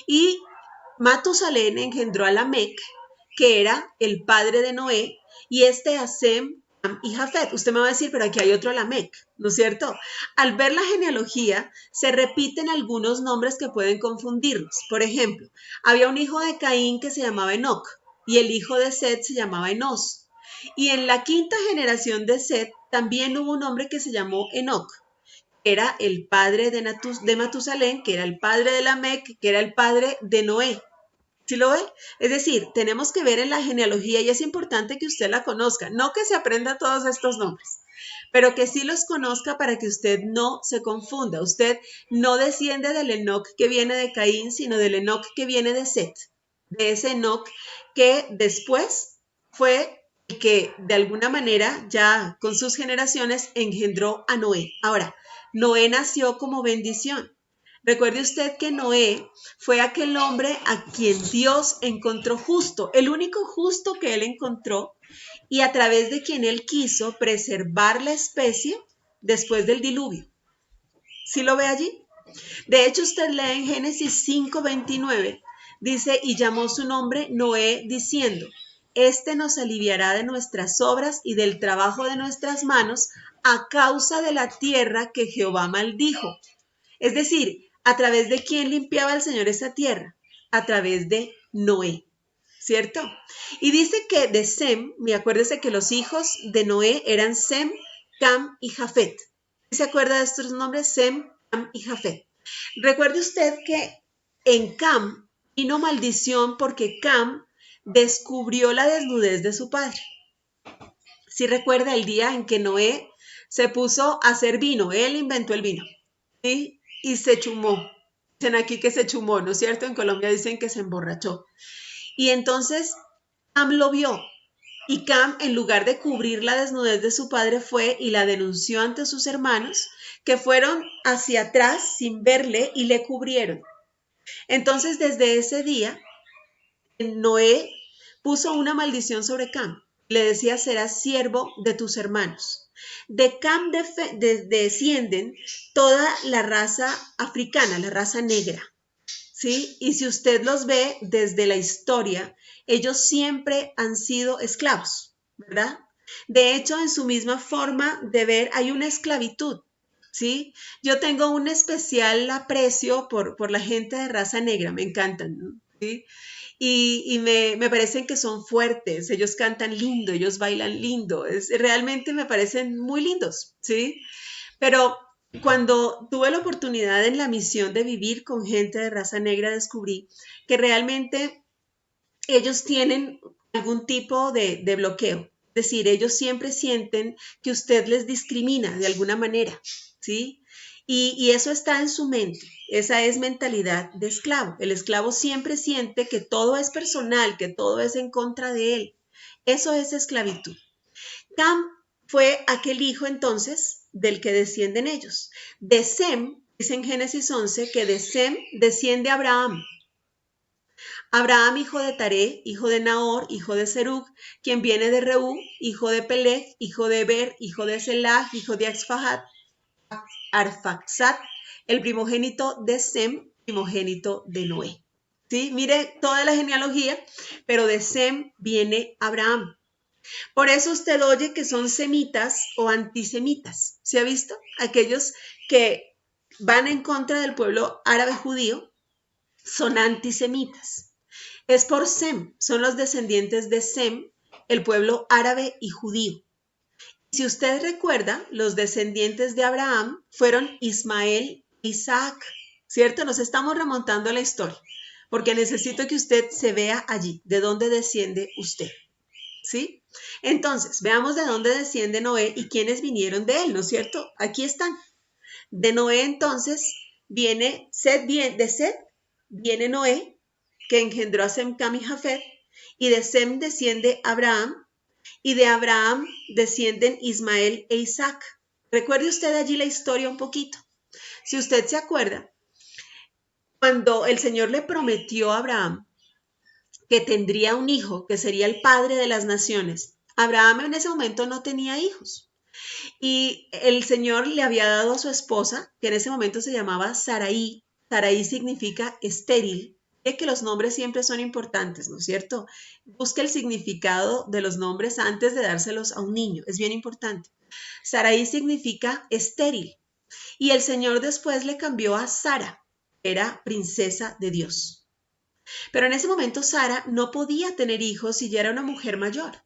Y Matusalén engendró a Lamec, que era el padre de Noé, y a Sem, y Jafet. Usted me va a decir, pero aquí hay otro Lamec, ¿no es cierto? Al ver la genealogía, se repiten algunos nombres que pueden confundirnos. Por ejemplo, había un hijo de Caín que se llamaba Enoc y el hijo de Set se llamaba Enos. Y en la quinta generación de Set también hubo un hombre que se llamó Enoc, que era el padre de Matusalén, que era el padre de Lamec, que era el padre de Noé. ¿Sí lo ve? Es decir, tenemos que ver en la genealogía y es importante que usted la conozca, no que se aprenda todos estos nombres, pero que sí los conozca para que usted no se confunda. Usted no desciende del Enoc que viene de Caín, sino del Enoc que viene de Set, de ese Enoc que después fue el que de alguna manera ya con sus generaciones engendró a Noé. Ahora, Noé nació como bendición. Recuerde usted que Noé fue aquel hombre a quien Dios encontró justo, el único justo que él encontró y a través de quien él quiso preservar la especie después del diluvio. ¿Sí lo ve allí? De hecho, usted lee en Génesis 5:29, dice, y llamó su nombre Noé diciendo, este nos aliviará de nuestras obras y del trabajo de nuestras manos a causa de la tierra que Jehová maldijo. Es decir, ¿a través de quién limpiaba el Señor esa tierra? A través de Noé, ¿cierto? Y dice que de Sem, acuérdese que los hijos de Noé eran Sem, Cam y Jafet. ¿Se acuerda de estos nombres? Sem, Cam y Jafet. Recuerde usted que en Cam vino maldición porque Cam descubrió la desnudez de su padre. ¿Sí recuerda el día en que Noé se puso a hacer vino? Él inventó el vino, ¿sí? Y se chumó. Dicen aquí que se chumó, ¿no es cierto? En Colombia dicen que se emborrachó. Y entonces Cam lo vio. Y Cam, en lugar de cubrir la desnudez de su padre, fue y la denunció ante sus hermanos, que fueron hacia atrás sin verle y le cubrieron. Entonces, desde ese día, Noé puso una maldición sobre Cam. Le decía, serás siervo de tus hermanos. De Cam descienden toda la raza africana, la raza negra, ¿sí? Y si usted los ve desde la historia, ellos siempre han sido esclavos, ¿verdad? De hecho, en su misma forma de ver, hay una esclavitud, ¿sí? Yo tengo un especial aprecio por la gente de raza negra, me encantan, ¿no? ¿Sí? Y me parecen que son fuertes, ellos cantan lindo, ellos bailan lindo, realmente me parecen muy lindos, ¿sí? Pero cuando tuve la oportunidad en la misión de vivir con gente de raza negra, descubrí que realmente ellos tienen algún tipo de bloqueo. Es decir, ellos siempre sienten que usted les discrimina de alguna manera, ¿sí? Y eso está en su mente. Esa es mentalidad de esclavo. El esclavo siempre siente que todo es personal, que todo es en contra de él. Eso es esclavitud. Cam fue aquel hijo entonces del que descienden ellos. De Sem, dice en Génesis 11, que de Sem desciende Abraham. Abraham, hijo de Taré, hijo de Nahor, hijo de Serug, quien viene de Reú, hijo de Peleg, hijo de Eber, hijo de Selah, hijo de Arfaxad, el primogénito de Sem, primogénito de Noé. ¿Sí? Mire toda la genealogía, pero de Sem viene Abraham. Por eso usted oye que son semitas o antisemitas. ¿Se ha visto? Aquellos que van en contra del pueblo árabe judío son antisemitas. Es por Sem, son los descendientes de Sem, el pueblo árabe y judío. Si usted recuerda, los descendientes de Abraham fueron Ismael e Isaac, ¿cierto? Nos estamos remontando a la historia, porque necesito que usted se vea allí, de dónde desciende usted, ¿sí? Entonces, veamos de dónde desciende Noé y quiénes vinieron de él, ¿no es cierto? Aquí están. De Noé, entonces, viene de Set viene Noé, que engendró a Sem, Cam y Jafet, y de Sem desciende Abraham, y de Abraham descienden Ismael e Isaac. Recuerde usted allí la historia un poquito. Si usted se acuerda, cuando el Señor le prometió a Abraham que tendría un hijo, que sería el padre de las naciones, Abraham en ese momento no tenía hijos. Y el Señor le había dado a su esposa, que en ese momento se llamaba Sarai. Sarai significa estéril, que los nombres siempre son importantes, ¿no es cierto? Busque el significado de los nombres antes de dárselos a un niño, es bien importante. Sarai significa estéril y el Señor después le cambió a Sara, era princesa de Dios. Pero en ese momento Sara no podía tener hijos y ya era una mujer mayor.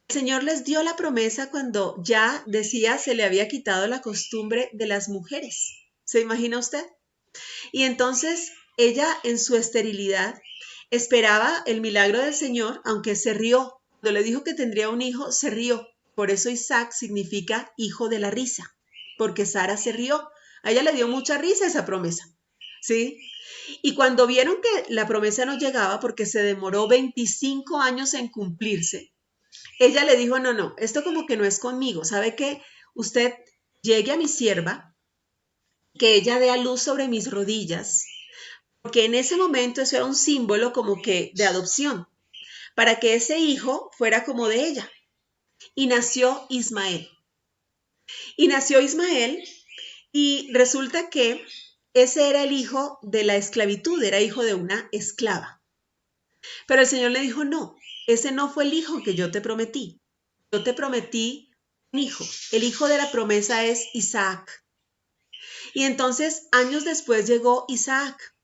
El Señor les dio la promesa cuando ya decía se le había quitado la costumbre de las mujeres. ¿Se imagina usted? Y entonces ella en su esterilidad esperaba el milagro del Señor, aunque se rió. Cuando le dijo que tendría un hijo, se rió. Por eso Isaac significa hijo de la risa, porque Sara se rió. A ella le dio mucha risa esa promesa, ¿sí? Y cuando vieron que la promesa no llegaba porque se demoró 25 años en cumplirse, ella le dijo, no, esto como que no es conmigo. ¿Sabe qué? Usted llegue a mi sierva, que ella dé a luz sobre mis rodillas, porque en ese momento eso era un símbolo como que de adopción, para que ese hijo fuera como de ella. Y nació Ismael. Y nació Ismael y resulta que ese era el hijo de la esclavitud, era hijo de una esclava. Pero el Señor le dijo, no, ese no fue el hijo que yo te prometí. Yo te prometí un hijo. El hijo de la promesa es Isaac. Y entonces, años después llegó Isaac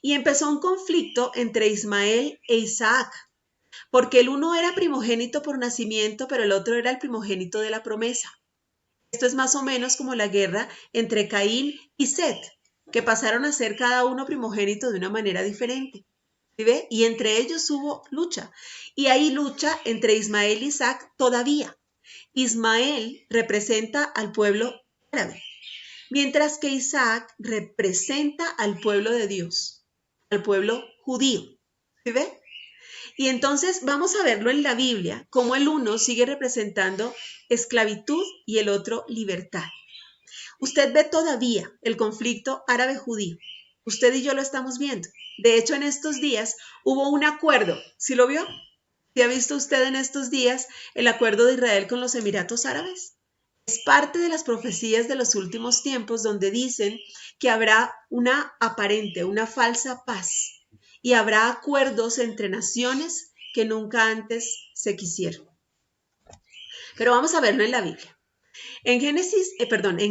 y empezó un conflicto entre Ismael e Isaac, porque el uno era primogénito por nacimiento, pero el otro era el primogénito de la promesa. Esto es más o menos como la guerra entre Caín y Set, que pasaron a ser cada uno primogénito de una manera diferente. ¿Sí ve? Y entre ellos hubo lucha. Y hay lucha entre Ismael y Isaac todavía. Ismael representa al pueblo árabe, mientras que Isaac representa al pueblo de Dios, al pueblo judío. ¿Sí ve? Y entonces vamos a verlo en la Biblia, cómo el uno sigue representando esclavitud y el otro libertad. Usted ve todavía el conflicto árabe-judío. Usted y yo lo estamos viendo. De hecho, en estos días hubo un acuerdo. ¿Sí lo vio? ¿Sí ha visto usted en estos días el acuerdo de Israel con los Emiratos Árabes? Es parte de las profecías de los últimos tiempos donde dicen que habrá una aparente, una falsa paz y habrá acuerdos entre naciones que nunca antes se quisieron. Pero vamos a verlo en la Biblia. En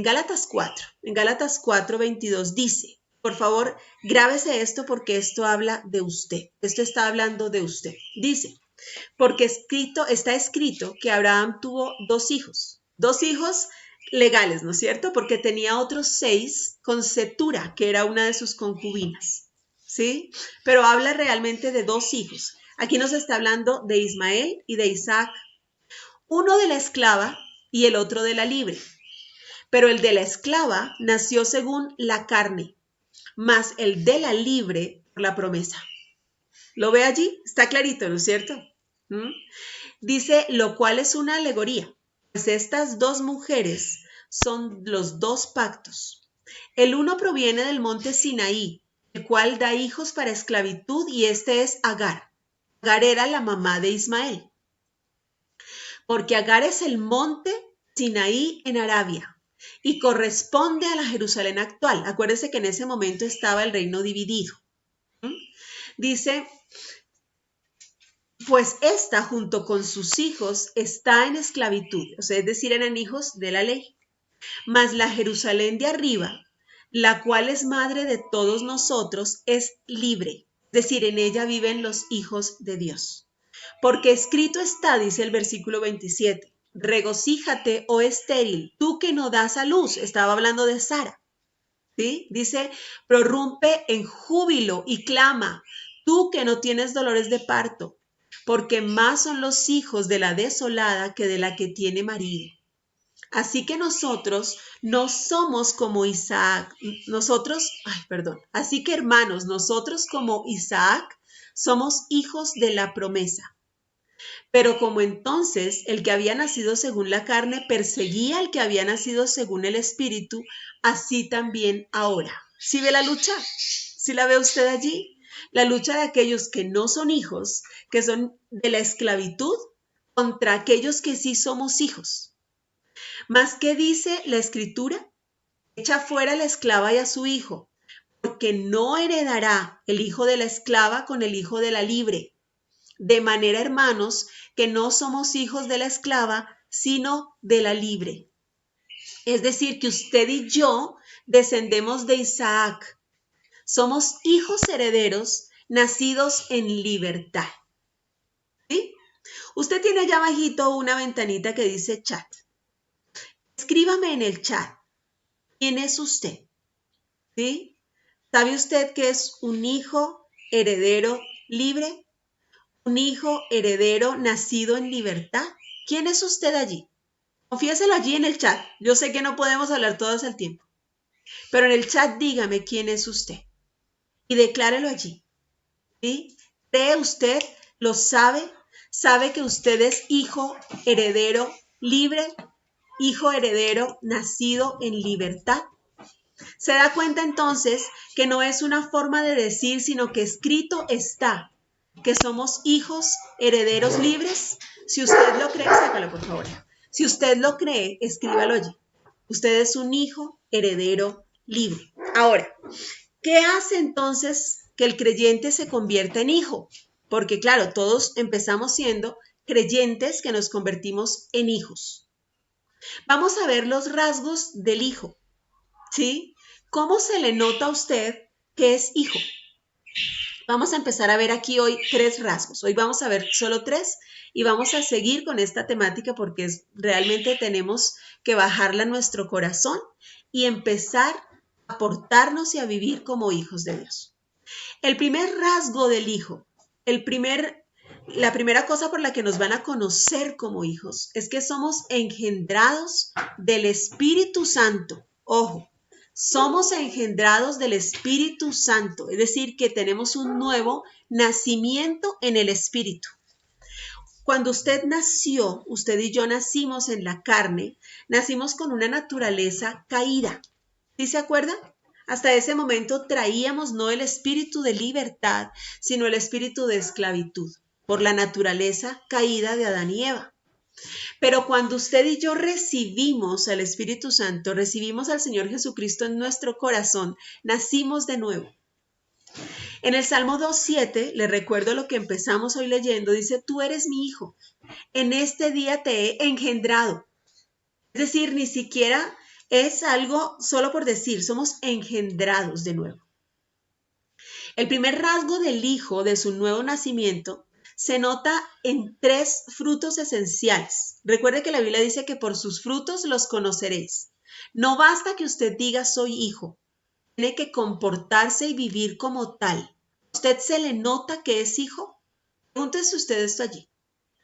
Gálatas 4, 22 dice, por favor, grábese esto porque esto habla de usted. Esto está hablando de usted. Dice, porque está escrito que Abraham tuvo dos hijos legales, ¿no es cierto? Porque tenía otros 6 con Cetura, que era una de sus concubinas, ¿sí? Pero habla realmente de 2 hijos. Aquí nos está hablando de Ismael y de Isaac, uno de la esclava y el otro de la libre. Pero el de la esclava nació según la carne, más el de la libre por la promesa. ¿Lo ve allí? Está clarito, ¿no es cierto? Dice, lo cual es una alegoría, pues estas 2 mujeres son los 2 pactos. El uno proviene del monte Sinaí, el cual da hijos para esclavitud, y este es Agar. Agar era la mamá de Ismael, porque Agar es el monte Sinaí en Arabia y corresponde a la Jerusalén actual. Acuérdense que en ese momento estaba el reino dividido. Dice, pues esta junto con sus hijos está en esclavitud, o sea, es decir, eran hijos de la ley. Mas la Jerusalén de arriba, la cual es madre de todos nosotros, es libre, es decir, en ella viven los hijos de Dios. Porque escrito está, dice el versículo 27, regocíjate, oh estéril, tú que no das a luz, estaba hablando de Sara, ¿sí? Dice, prorrumpe en júbilo y clama, tú que no tienes dolores de parto, porque más son los hijos de la desolada que de la que tiene marido. Así que nosotros no somos como Isaac, así que hermanos, nosotros como Isaac somos hijos de la promesa. Pero como entonces el que había nacido según la carne perseguía al que había nacido según el espíritu, así también ahora. ¿Sí ve la lucha? ¿Sí la ve usted allí? La lucha de aquellos que no son hijos, que son de la esclavitud, contra aquellos que sí somos hijos. ¿Mas qué dice la Escritura? Echa fuera a la esclava y a su hijo, porque no heredará el hijo de la esclava con el hijo de la libre. De manera, hermanos, que no somos hijos de la esclava, sino de la libre. Es decir, que usted y yo descendemos de Isaac. Somos hijos herederos nacidos en libertad. ¿Sí? Usted tiene allá abajito una ventanita que dice chat. Escríbame en el chat. ¿Quién es usted? ¿Sí? ¿Sabe usted que es un hijo heredero libre? ¿Un hijo heredero nacido en libertad? ¿Quién es usted allí? Confiéselo allí en el chat. Yo sé que no podemos hablar todos al tiempo, pero en el chat dígame quién es usted y declárelo allí. ¿Sí? ¿Cree usted? ¿Lo sabe? ¿Sabe que usted es hijo heredero libre? Hijo heredero nacido en libertad. Se da cuenta entonces que no es una forma de decir, sino que escrito está que somos hijos herederos libres. Si usted lo cree, sácalo por favor. Si usted lo cree, escríbalo allí. Usted es un hijo heredero libre. Ahora, ¿qué hace entonces que el creyente se convierta en hijo? Porque claro, todos empezamos siendo creyentes que nos convertimos en hijos. Vamos a ver los rasgos del hijo, ¿sí? ¿Cómo se le nota a usted que es hijo? Vamos a empezar a ver aquí hoy 3 rasgos. Hoy vamos a ver solo 3 y vamos a seguir con esta temática porque realmente tenemos que bajarla a nuestro corazón y empezar a portarnos y a vivir como hijos de Dios. El primer rasgo del hijo, la primera cosa por la que nos van a conocer como hijos es que somos engendrados del Espíritu Santo. Ojo, somos engendrados del Espíritu Santo, es decir, que tenemos un nuevo nacimiento en el Espíritu. Cuando usted nació, usted y yo nacimos en la carne, nacimos con una naturaleza caída. ¿Sí se acuerda? Hasta ese momento traíamos no el espíritu de libertad, sino el espíritu de esclavitud, por la naturaleza caída de Adán y Eva. Pero cuando usted y yo recibimos al Espíritu Santo, recibimos al Señor Jesucristo en nuestro corazón, nacimos de nuevo. En el Salmo 2:7, le recuerdo lo que empezamos hoy leyendo, dice, tú eres mi hijo, en este día te he engendrado. Es decir, ni siquiera es algo solo por decir, somos engendrados de nuevo. El primer rasgo del hijo, de su nuevo nacimiento, se nota en 3 frutos esenciales. Recuerde que la Biblia dice que por sus frutos los conoceréis. No basta que usted diga soy hijo, tiene que comportarse y vivir como tal. ¿Usted se le nota que es hijo? Pregúntese usted esto allí.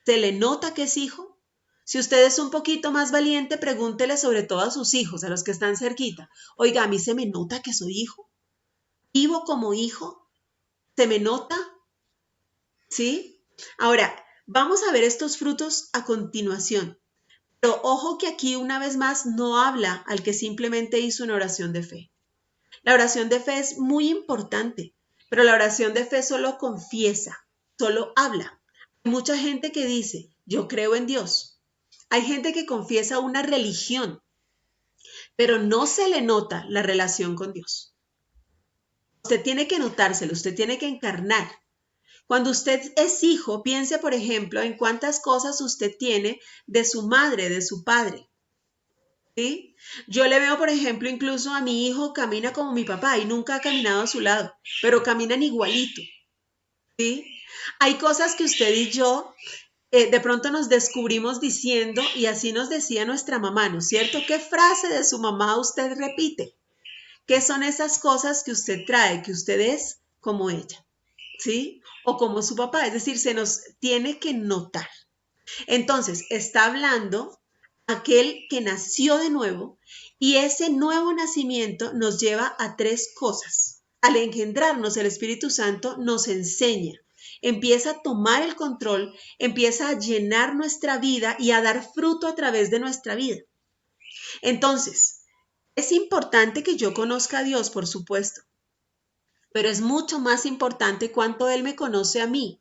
¿Se le nota que es hijo? Si usted es un poquito más valiente, pregúntele sobre todo a sus hijos, a los que están cerquita. Oiga, ¿a mí se me nota que soy hijo? ¿Vivo como hijo? ¿Se me nota? ¿Sí? Ahora, vamos a ver estos frutos a continuación. Pero ojo que aquí una vez más no habla al que simplemente hizo una oración de fe. La oración de fe es muy importante, pero la oración de fe solo confiesa, solo habla. Hay mucha gente que dice, yo creo en Dios. Hay gente que confiesa una religión, pero no se le nota la relación con Dios. Usted tiene que notárselo, usted tiene que encarnar. Cuando usted es hijo, piense, por ejemplo, en cuántas cosas usted tiene de su madre, de su padre. ¿Sí? Yo le veo, por ejemplo, incluso a mi hijo camina como mi papá y nunca ha caminado a su lado, pero caminan igualito. ¿Sí? Hay cosas que usted y yo de pronto nos descubrimos diciendo, y así nos decía nuestra mamá, ¿no es cierto? ¿Qué frase de su mamá usted repite? ¿Qué son esas cosas que usted trae, que usted es como ella? ¿Sí? O como su papá, es decir, se nos tiene que notar. Entonces, está hablando aquel que nació de nuevo y ese nuevo nacimiento nos lleva a 3 cosas. Al engendrarnos, el Espíritu Santo nos enseña, empieza a tomar el control, empieza a llenar nuestra vida y a dar fruto a través de nuestra vida. Entonces, es importante que yo conozca a Dios, por supuesto, pero es mucho más importante cuánto Él me conoce a mí.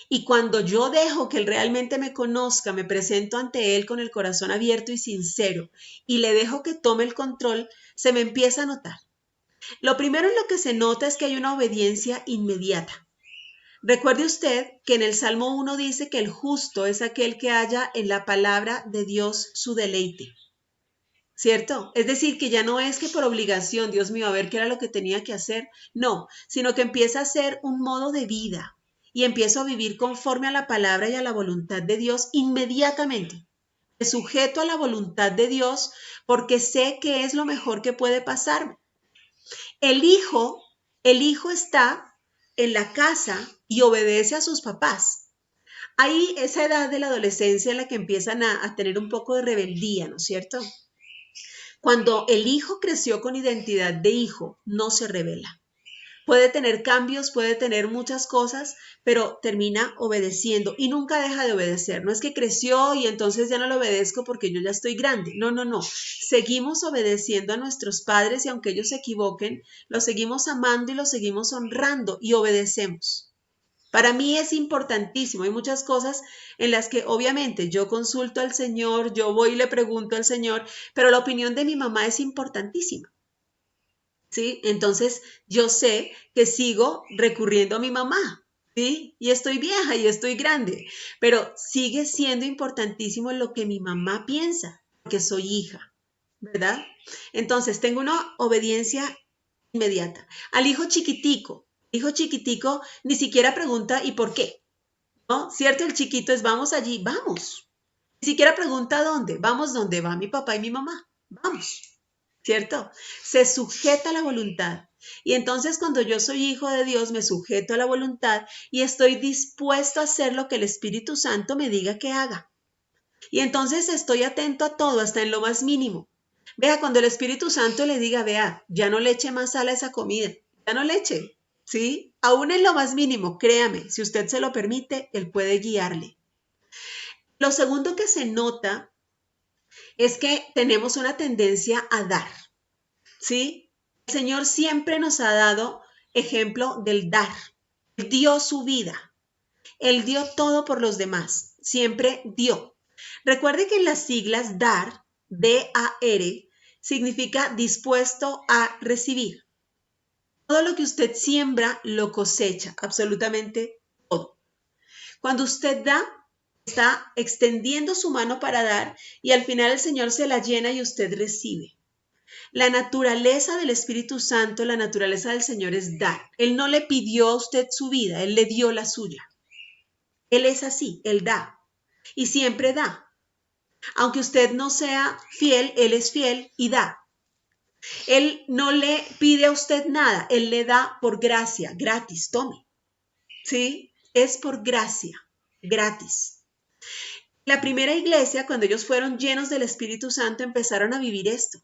Y cuando yo dejo que Él realmente me conozca, me presento ante Él con el corazón abierto y sincero y le dejo que tome el control, se me empieza a notar. Lo primero en lo que se nota es que hay una obediencia inmediata. Recuerde usted que en el Salmo 1 dice que el justo es aquel que halla en la palabra de Dios su deleite, ¿cierto? Es decir, que ya no es que por obligación, Dios mío, a ver qué era lo que tenía que hacer, no, sino que empieza a ser un modo de vida y empiezo a vivir conforme a la palabra y a la voluntad de Dios inmediatamente. Me sujeto a la voluntad de Dios porque sé que es lo mejor que puede pasarme. El hijo, el hijo está en la casa y obedece a sus papás. Hay esa edad de la adolescencia en la que empiezan a tener un poco de rebeldía, ¿no es cierto? Cuando el hijo creció con identidad de hijo, no se revela. Puede tener cambios, puede tener muchas cosas, pero termina obedeciendo y nunca deja de obedecer. No es que creció y entonces ya no lo obedezco porque yo ya estoy grande. No, no, no. Seguimos obedeciendo a nuestros padres y aunque ellos se equivoquen, los seguimos amando y los seguimos honrando y obedecemos. Para mí es importantísimo. Hay muchas cosas en las que obviamente yo consulto al Señor, yo voy y le pregunto al Señor, pero la opinión de mi mamá es importantísima. ¿Sí? Entonces yo sé que sigo recurriendo a mi mamá, ¿sí? Y estoy vieja y estoy grande, pero sigue siendo importantísimo lo que mi mamá piensa, porque soy hija, ¿verdad? Entonces tengo una obediencia inmediata. Al hijo chiquitico ni siquiera pregunta ¿y por qué? ¿No? ¿Cierto? El chiquito es vamos allí, vamos. Ni siquiera pregunta dónde, vamos donde va mi papá y mi mamá, vamos. ¿Cierto? Se sujeta a la voluntad. Y entonces cuando yo soy hijo de Dios, me sujeto a la voluntad y estoy dispuesto a hacer lo que el Espíritu Santo me diga que haga. Y entonces estoy atento a todo, hasta en lo más mínimo. Vea, cuando el Espíritu Santo le diga, vea, ya no le eche más sal a esa comida, ya no le eche, ¿sí? Aún en lo más mínimo, créame, si usted se lo permite, Él puede guiarle. Lo segundo que se nota es que tenemos una tendencia a dar. ¿Sí? El Señor siempre nos ha dado ejemplo del dar. Él dio su vida. Él dio todo por los demás. Siempre dio. Recuerde que en las siglas dar, D-A-R, significa dispuesto a recibir. Todo lo que usted siembra lo cosecha, absolutamente todo. Cuando usted da, está extendiendo su mano para dar y al final el Señor se la llena y usted recibe. La naturaleza del Espíritu Santo, la naturaleza del Señor es dar. Él no le pidió a usted su vida, Él le dio la suya. Él es así, Él da y siempre da. Aunque usted no sea fiel, Él es fiel y da. Él no le pide a usted nada, Él le da por gracia, gratis, tome. ¿Sí? Es por gracia, gratis. La primera iglesia, cuando ellos fueron llenos del Espíritu Santo, empezaron a vivir esto.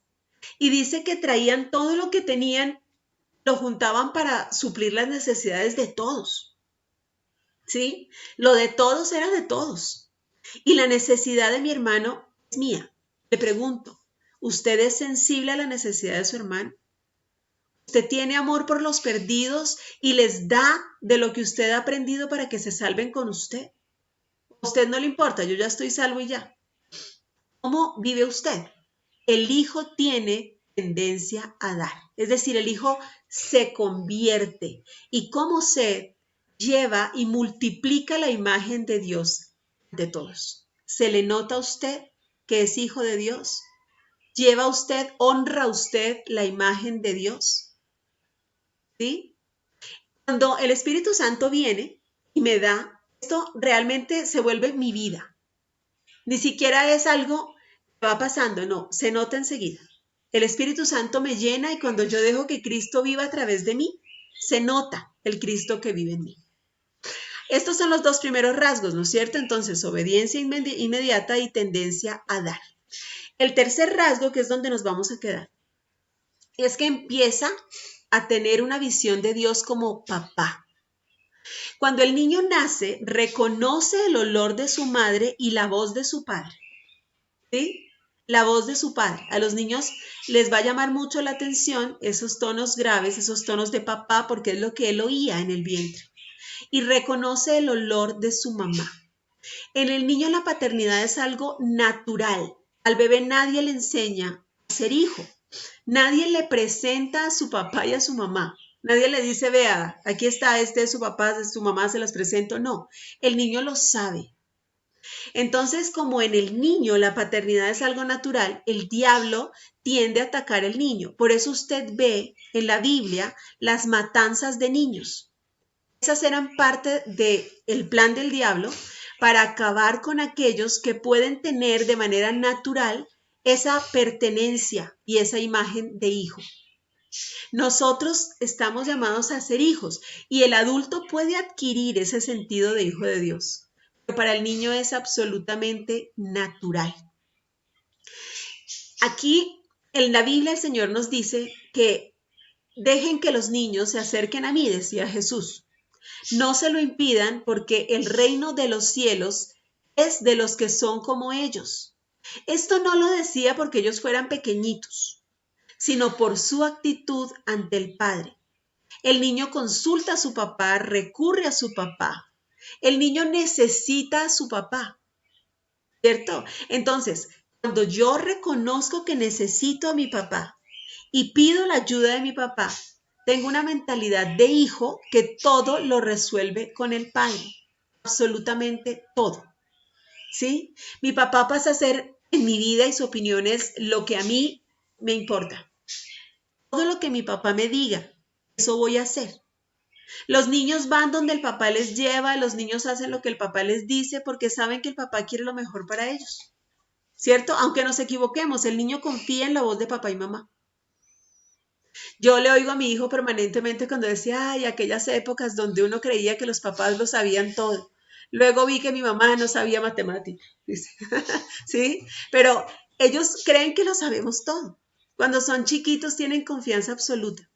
Y dice que traían todo lo que tenían, lo juntaban para suplir las necesidades de todos. ¿Sí? Lo de todos era de todos. Y la necesidad de mi hermano es mía. Le pregunto, ¿usted es sensible a la necesidad de su hermano? ¿Usted tiene amor por los perdidos y les da de lo que usted ha aprendido para que se salven con usted? ¿A usted no le importa? Yo ya estoy salvo y ya. ¿Cómo vive usted? El hijo tiene tendencia a dar. Es decir, el hijo se convierte y como se lleva y multiplica la imagen de Dios de todos. ¿Se le nota a usted que es hijo de Dios? ¿Lleva usted, honra usted la imagen de Dios? ¿Sí? Cuando el Espíritu Santo viene y me da, esto realmente se vuelve mi vida. Ni siquiera es algo que va pasando, no, se nota enseguida. El Espíritu Santo me llena y cuando yo dejo que Cristo viva a través de mí, se nota el Cristo que vive en mí. Estos son los dos primeros rasgos, ¿no es cierto? Entonces, obediencia inmediata y tendencia a dar. El tercer rasgo, que es donde nos vamos a quedar, es que empieza a tener una visión de Dios como papá. Cuando el niño nace, reconoce el olor de su madre y la voz de su padre. ¿Sí? La voz de su padre. A los niños les va a llamar mucho la atención esos tonos graves, esos tonos de papá, porque es lo que él oía en el vientre. Y reconoce el olor de su mamá. En el niño la paternidad es algo natural. Al bebé nadie le enseña a ser hijo. Nadie le presenta a su papá y a su mamá. Nadie le dice, vea, aquí está, este es su papá, es su mamá, se las presento. No, el niño lo sabe. Entonces, como en el niño la paternidad es algo natural, el diablo tiende a atacar al niño. Por eso usted ve en la Biblia las matanzas de niños. Esas eran parte del plan del diablo para acabar con aquellos que pueden tener de manera natural esa pertenencia y esa imagen de hijo. Nosotros estamos llamados a ser hijos y el adulto puede adquirir ese sentido de hijo de Dios, pero para el niño es absolutamente natural. Aquí en la Biblia el Señor nos dice que dejen que los niños se acerquen a mí, decía Jesús. No se lo impidan porque el reino de los cielos es de los que son como ellos. Esto no lo decía porque ellos fueran pequeñitos, sino por su actitud ante el Padre. El niño consulta a su papá, recurre a su papá. El niño necesita a su papá, ¿cierto? Entonces, cuando yo reconozco que necesito a mi papá y pido la ayuda de mi papá, tengo una mentalidad de hijo que todo lo resuelve con el padre, absolutamente todo, ¿sí? Mi papá pasa a ser en mi vida y su opinión es lo que a mí me importa. Todo lo que mi papá me diga, eso voy a hacer. Los niños van donde el papá les lleva, los niños hacen lo que el papá les dice porque saben que el papá quiere lo mejor para ellos, ¿cierto? Aunque nos equivoquemos, el niño confía en la voz de papá y mamá. Yo le oigo a mi hijo permanentemente cuando decía, ay, aquellas épocas donde uno creía que los papás lo sabían todo. Luego vi que mi mamá no sabía matemáticas, dice. ¿Sí? Pero ellos creen que lo sabemos todo. Cuando son chiquitos tienen confianza absoluta.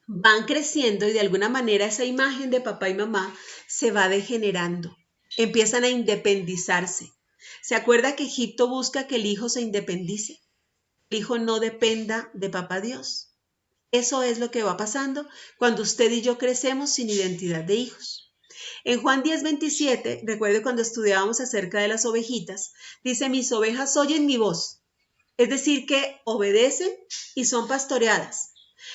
Van creciendo y de alguna manera esa imagen de papá y mamá se va degenerando. Empiezan a independizarse. ¿Se acuerda que Egipto busca que el hijo se independice? El hijo no dependa de papá Dios. Eso es lo que va pasando cuando usted y yo crecemos sin identidad de hijos. En Juan 10:27, recuerde cuando estudiábamos acerca de las ovejitas, dice, mis ovejas oyen mi voz. Es decir, que obedecen y son pastoreadas.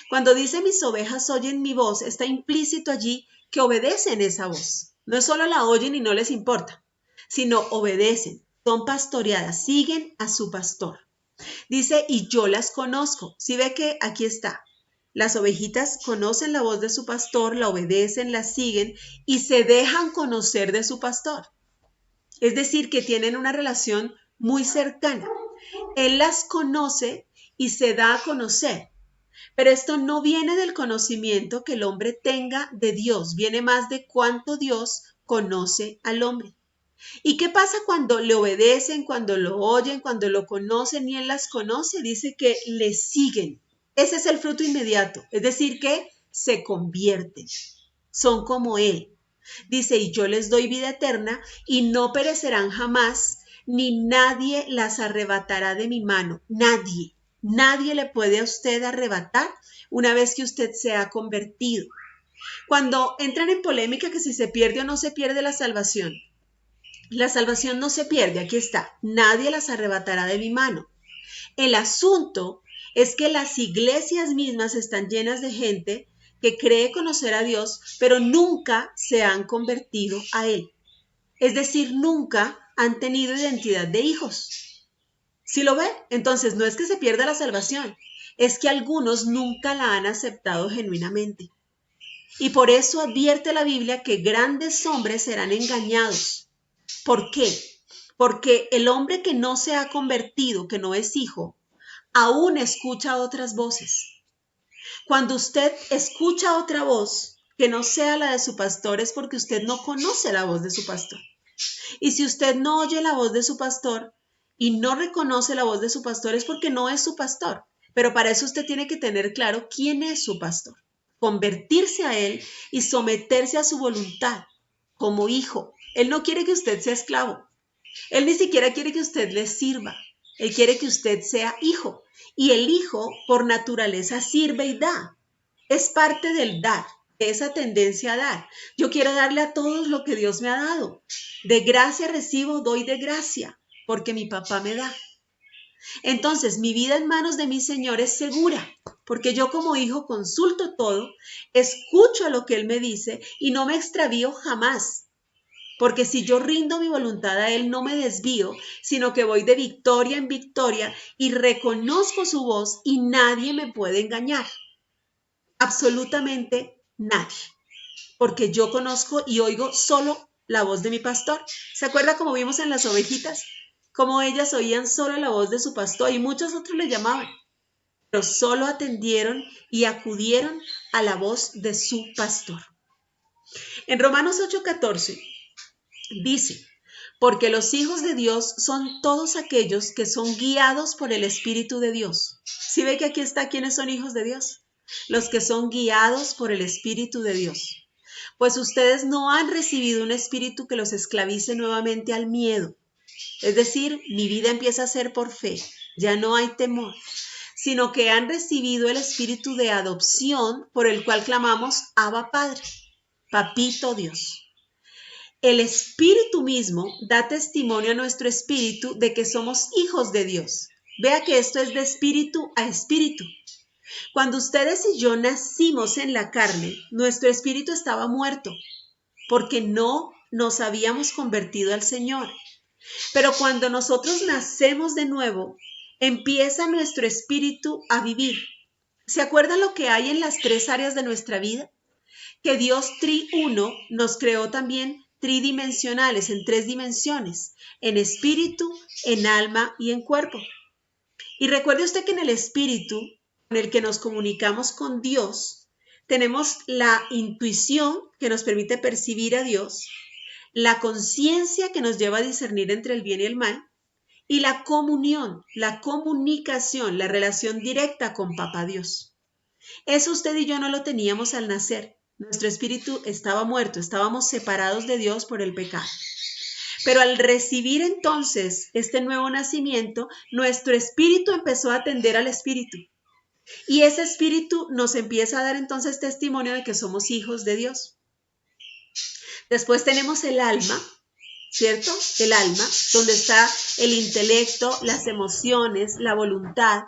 Cuando dice mis ovejas oyen mi voz, está implícito allí que obedecen esa voz. No solo la oyen y no les importa, sino obedecen, son pastoreadas, siguen a su pastor. Dice, y yo las conozco. Si ve que aquí está. Las ovejitas conocen la voz de su pastor, la obedecen, la siguen y se dejan conocer de su pastor. Es decir, que tienen una relación muy cercana. Él las conoce y se da a conocer. Pero esto no viene del conocimiento que el hombre tenga de Dios, viene más de cuánto Dios conoce al hombre. ¿Y qué pasa cuando le obedecen, cuando lo oyen, cuando lo conocen y él las conoce? Dice que le siguen. Ese es el fruto inmediato, es decir, que se convierten, son como él. Dice, y yo les doy vida eterna y no perecerán jamás, ni nadie las arrebatará de mi mano. Nadie. Nadie le puede a usted arrebatar una vez que usted se ha convertido. Cuando entran en polémica que si se pierde o no se pierde la salvación no se pierde, aquí está, nadie las arrebatará de mi mano. El asunto es que las iglesias mismas están llenas de gente que cree conocer a Dios, pero nunca se han convertido a Él. Es decir, nunca han tenido identidad de hijos. ¿Sí lo ve? Entonces no es que se pierda la salvación, es que algunos nunca la han aceptado genuinamente. Y por eso advierte la Biblia que grandes hombres serán engañados. ¿Por qué? Porque el hombre que no se ha convertido, que no es hijo, aún escucha otras voces. Cuando usted escucha otra voz que no sea la de su pastor es porque usted no conoce la voz de su pastor. Y si usted no oye la voz de su pastor y no reconoce la voz de su pastor es porque no es su pastor. Pero para eso usted tiene que tener claro quién es su pastor, convertirse a él y someterse a su voluntad como hijo. Él no quiere que usted sea esclavo. Él ni siquiera quiere que usted le sirva. Él quiere que usted sea hijo. Y el hijo, por naturaleza, sirve y da. Es parte del dar, de esa tendencia a dar. Yo quiero darle a todos lo que Dios me ha dado. De gracia recibo, doy de gracia, porque mi papá me da. Entonces, mi vida en manos de mi Señor es segura, porque yo como hijo consulto todo, escucho lo que Él me dice y no me extravío jamás. Porque si yo rindo mi voluntad a Él, no me desvío, sino que voy de victoria en victoria y reconozco su voz y nadie me puede engañar. Absolutamente nadie. Porque yo conozco y oigo solo la voz de mi pastor. ¿Se acuerda como vimos en las ovejitas? Como ellas oían solo la voz de su pastor y muchos otros le llamaban, pero solo atendieron y acudieron a la voz de su pastor. En Romanos 8:14 dice, porque los hijos de Dios son todos aquellos que son guiados por el Espíritu de Dios. ¿Sí ve que aquí está quiénes son hijos de Dios? Los que son guiados por el Espíritu de Dios. Pues ustedes no han recibido un espíritu que los esclavice nuevamente al miedo. Es decir, mi vida empieza a ser por fe, ya no hay temor, sino que han recibido el espíritu de adopción por el cual clamamos Abba Padre, Papito Dios. El Espíritu mismo da testimonio a nuestro espíritu de que somos hijos de Dios. Vea que esto es de espíritu a espíritu. Cuando ustedes y yo nacimos en la carne, nuestro espíritu estaba muerto, porque no nos habíamos convertido al Señor. Pero cuando nosotros nacemos de nuevo, empieza nuestro espíritu a vivir. ¿Se acuerdan lo que hay en las tres áreas de nuestra vida? Que Dios triuno nos creó también tridimensionales, en tres dimensiones, en espíritu, en alma y en cuerpo. Y recuerde usted que en el espíritu, con el que nos comunicamos con Dios, tenemos la intuición que nos permite percibir a Dios, la conciencia que nos lleva a discernir entre el bien y el mal, y la comunión, la comunicación, la relación directa con Papá Dios. Eso usted y yo no lo teníamos al nacer. Nuestro espíritu estaba muerto, estábamos separados de Dios por el pecado. Pero al recibir entonces este nuevo nacimiento, nuestro espíritu empezó a atender al espíritu. Y ese espíritu nos empieza a dar entonces testimonio de que somos hijos de Dios. Después tenemos el alma, ¿cierto? El alma, donde está el intelecto, las emociones, la voluntad,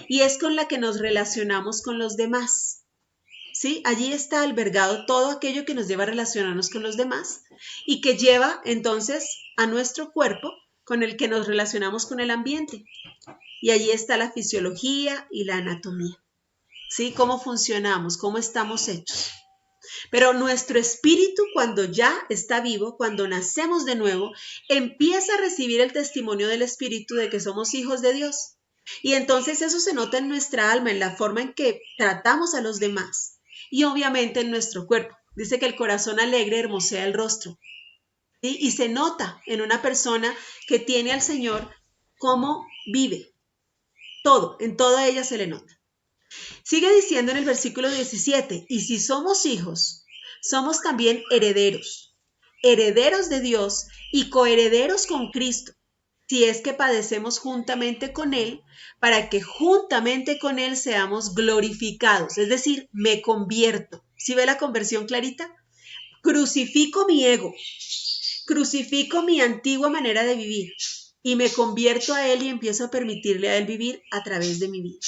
y es con la que nos relacionamos con los demás. ¿Sí? Allí está albergado todo aquello que nos lleva a relacionarnos con los demás y que lleva entonces a nuestro cuerpo con el que nos relacionamos con el ambiente. Y allí está la fisiología y la anatomía. ¿Sí? Cómo funcionamos, cómo estamos hechos. Pero nuestro espíritu, cuando ya está vivo, cuando nacemos de nuevo, empieza a recibir el testimonio del espíritu de que somos hijos de Dios. Y entonces eso se nota en nuestra alma, en la forma en que tratamos a los demás. Y obviamente en nuestro cuerpo. Dice que el corazón alegre hermosea el rostro. ¿Sí? Y se nota en una persona que tiene al Señor cómo vive. Todo, en toda ella se le nota. Sigue diciendo en el versículo 17, y si somos hijos, somos también herederos, herederos de Dios y coherederos con Cristo, si es que padecemos juntamente con Él, para que juntamente con Él seamos glorificados, es decir, me convierto. ¿Sí ve la conversión clarita? Crucifico mi ego, crucifico mi antigua manera de vivir y me convierto a Él y empiezo a permitirle a Él vivir a través de mi vida.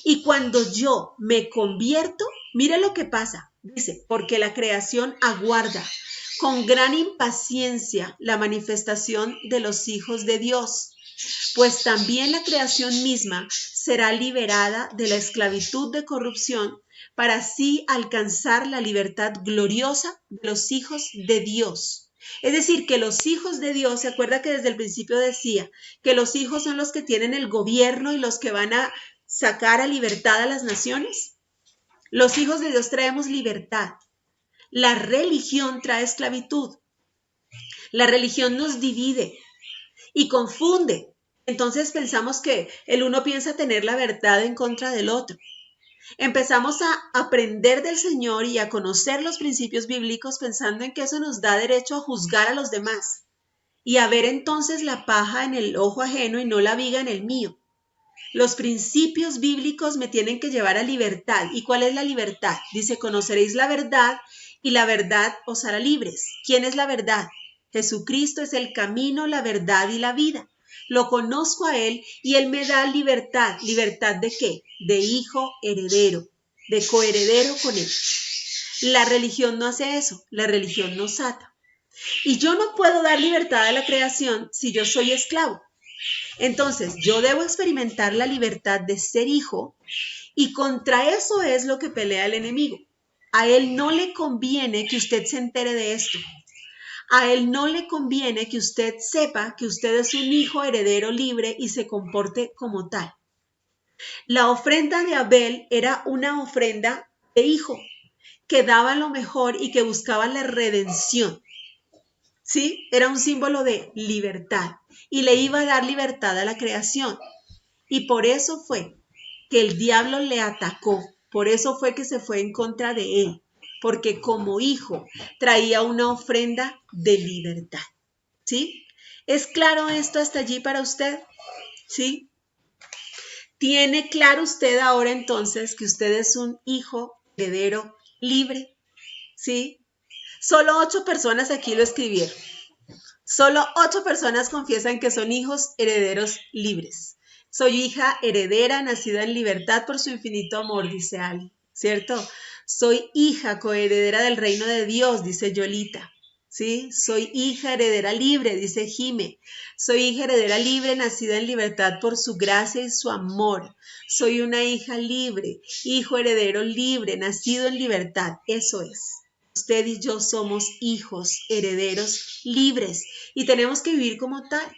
Y cuando yo me convierto, mire lo que pasa. Dice, porque la creación aguarda con gran impaciencia la manifestación de los hijos de Dios, pues también la creación misma será liberada de la esclavitud de corrupción para así alcanzar la libertad gloriosa de los hijos de Dios. Es decir, que los hijos de Dios, ¿se acuerda que desde el principio decía que los hijos son los que tienen el gobierno y los que van a sacar a libertad a las naciones? Los hijos de Dios traemos libertad. La religión trae esclavitud. La religión nos divide y confunde. Entonces pensamos que el uno piensa tener la verdad en contra del otro. Empezamos a aprender del Señor y a conocer los principios bíblicos pensando en que eso nos da derecho a juzgar a los demás y a ver entonces la paja en el ojo ajeno y no la viga en el mío. Los principios bíblicos me tienen que llevar a libertad. ¿Y cuál es la libertad? Dice, conoceréis la verdad y la verdad os hará libres. ¿Quién es la verdad? Jesucristo es el camino, la verdad y la vida. lo conozco a Él y Él me da libertad. ¿Libertad de qué? De hijo heredero, de coheredero con Él. La religión no hace eso, la religión nos ata. Y yo no puedo dar libertad a la creación si yo soy esclavo. Entonces, yo debo experimentar la libertad de ser hijo y contra eso es lo que pelea el enemigo. A él no le conviene que usted se entere de esto. A él no le conviene que usted sepa que usted es un hijo heredero libre y se comporte como tal. La ofrenda de Abel era una ofrenda de hijo que daba lo mejor y que buscaba la redención. ¿Sí? Era un símbolo de libertad y le iba a dar libertad a la creación. Y por eso fue que el diablo le atacó, por eso fue que se fue en contra de él, porque como hijo traía una ofrenda de libertad. ¿Sí? ¿Es claro esto hasta allí para usted? ¿Sí? ¿Tiene claro usted ahora entonces que usted es un hijo heredero libre? ¿Sí? Solo 8 personas aquí lo escribieron. Solo 8 personas confiesan que son hijos herederos libres. Soy hija heredera, nacida en libertad por su infinito amor, dice Ali, ¿cierto? Soy hija coheredera del reino de Dios, dice Yolita, ¿sí? Soy hija heredera libre, dice Jime. Soy hija heredera libre, nacida en libertad por su gracia y su amor. Soy una hija libre, hijo heredero libre, nacido en libertad. Eso es. Usted y yo somos hijos herederos libres y tenemos que vivir como tal.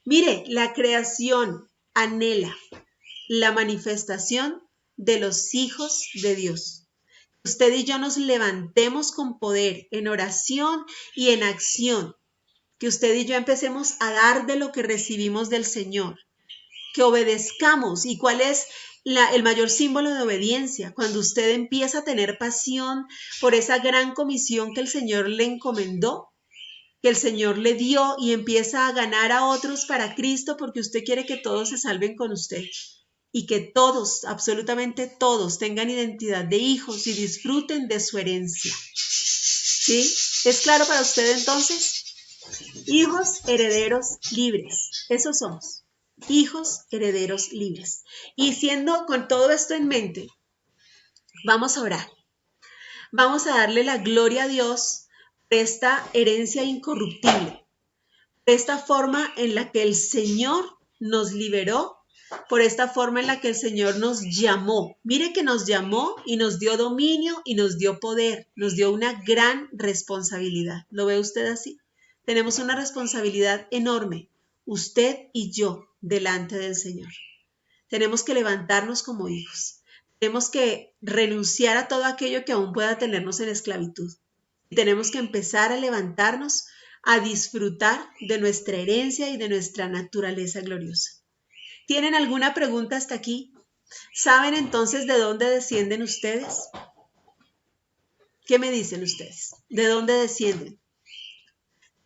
Mire, la creación anhela la manifestación de los hijos de Dios. Usted y yo nos levantemos con poder en oración y en acción. Que usted y yo empecemos a dar de lo que recibimos del Señor. Que obedezcamos. ¿Y cuál es el mayor símbolo de obediencia? Cuando usted empieza a tener pasión por esa gran comisión que el Señor le encomendó, que el Señor le dio y empieza a ganar a otros para Cristo porque usted quiere que todos se salven con usted y que todos, absolutamente todos, tengan identidad de hijos y disfruten de su herencia. ¿Sí? ¿Es claro para usted entonces? Hijos herederos libres. Esos somos. Hijos herederos libres. Y siendo con todo esto en mente, vamos a orar. Vamos a darle la gloria a Dios por esta herencia incorruptible, por esta forma en la que el Señor nos liberó, por esta forma en la que el Señor nos llamó. Mire que nos llamó y nos dio dominio y nos dio poder, nos dio una gran responsabilidad. ¿Lo ve usted así? Tenemos una responsabilidad enorme, usted y yo, delante del Señor. Tenemos que levantarnos como hijos. Tenemos que renunciar a todo aquello que aún pueda tenernos en esclavitud. Y tenemos que empezar a levantarnos a disfrutar de nuestra herencia y de nuestra naturaleza gloriosa. ¿Tienen alguna pregunta hasta aquí? ¿Saben entonces de dónde descienden ustedes? ¿Qué me dicen ustedes? ¿De dónde descienden?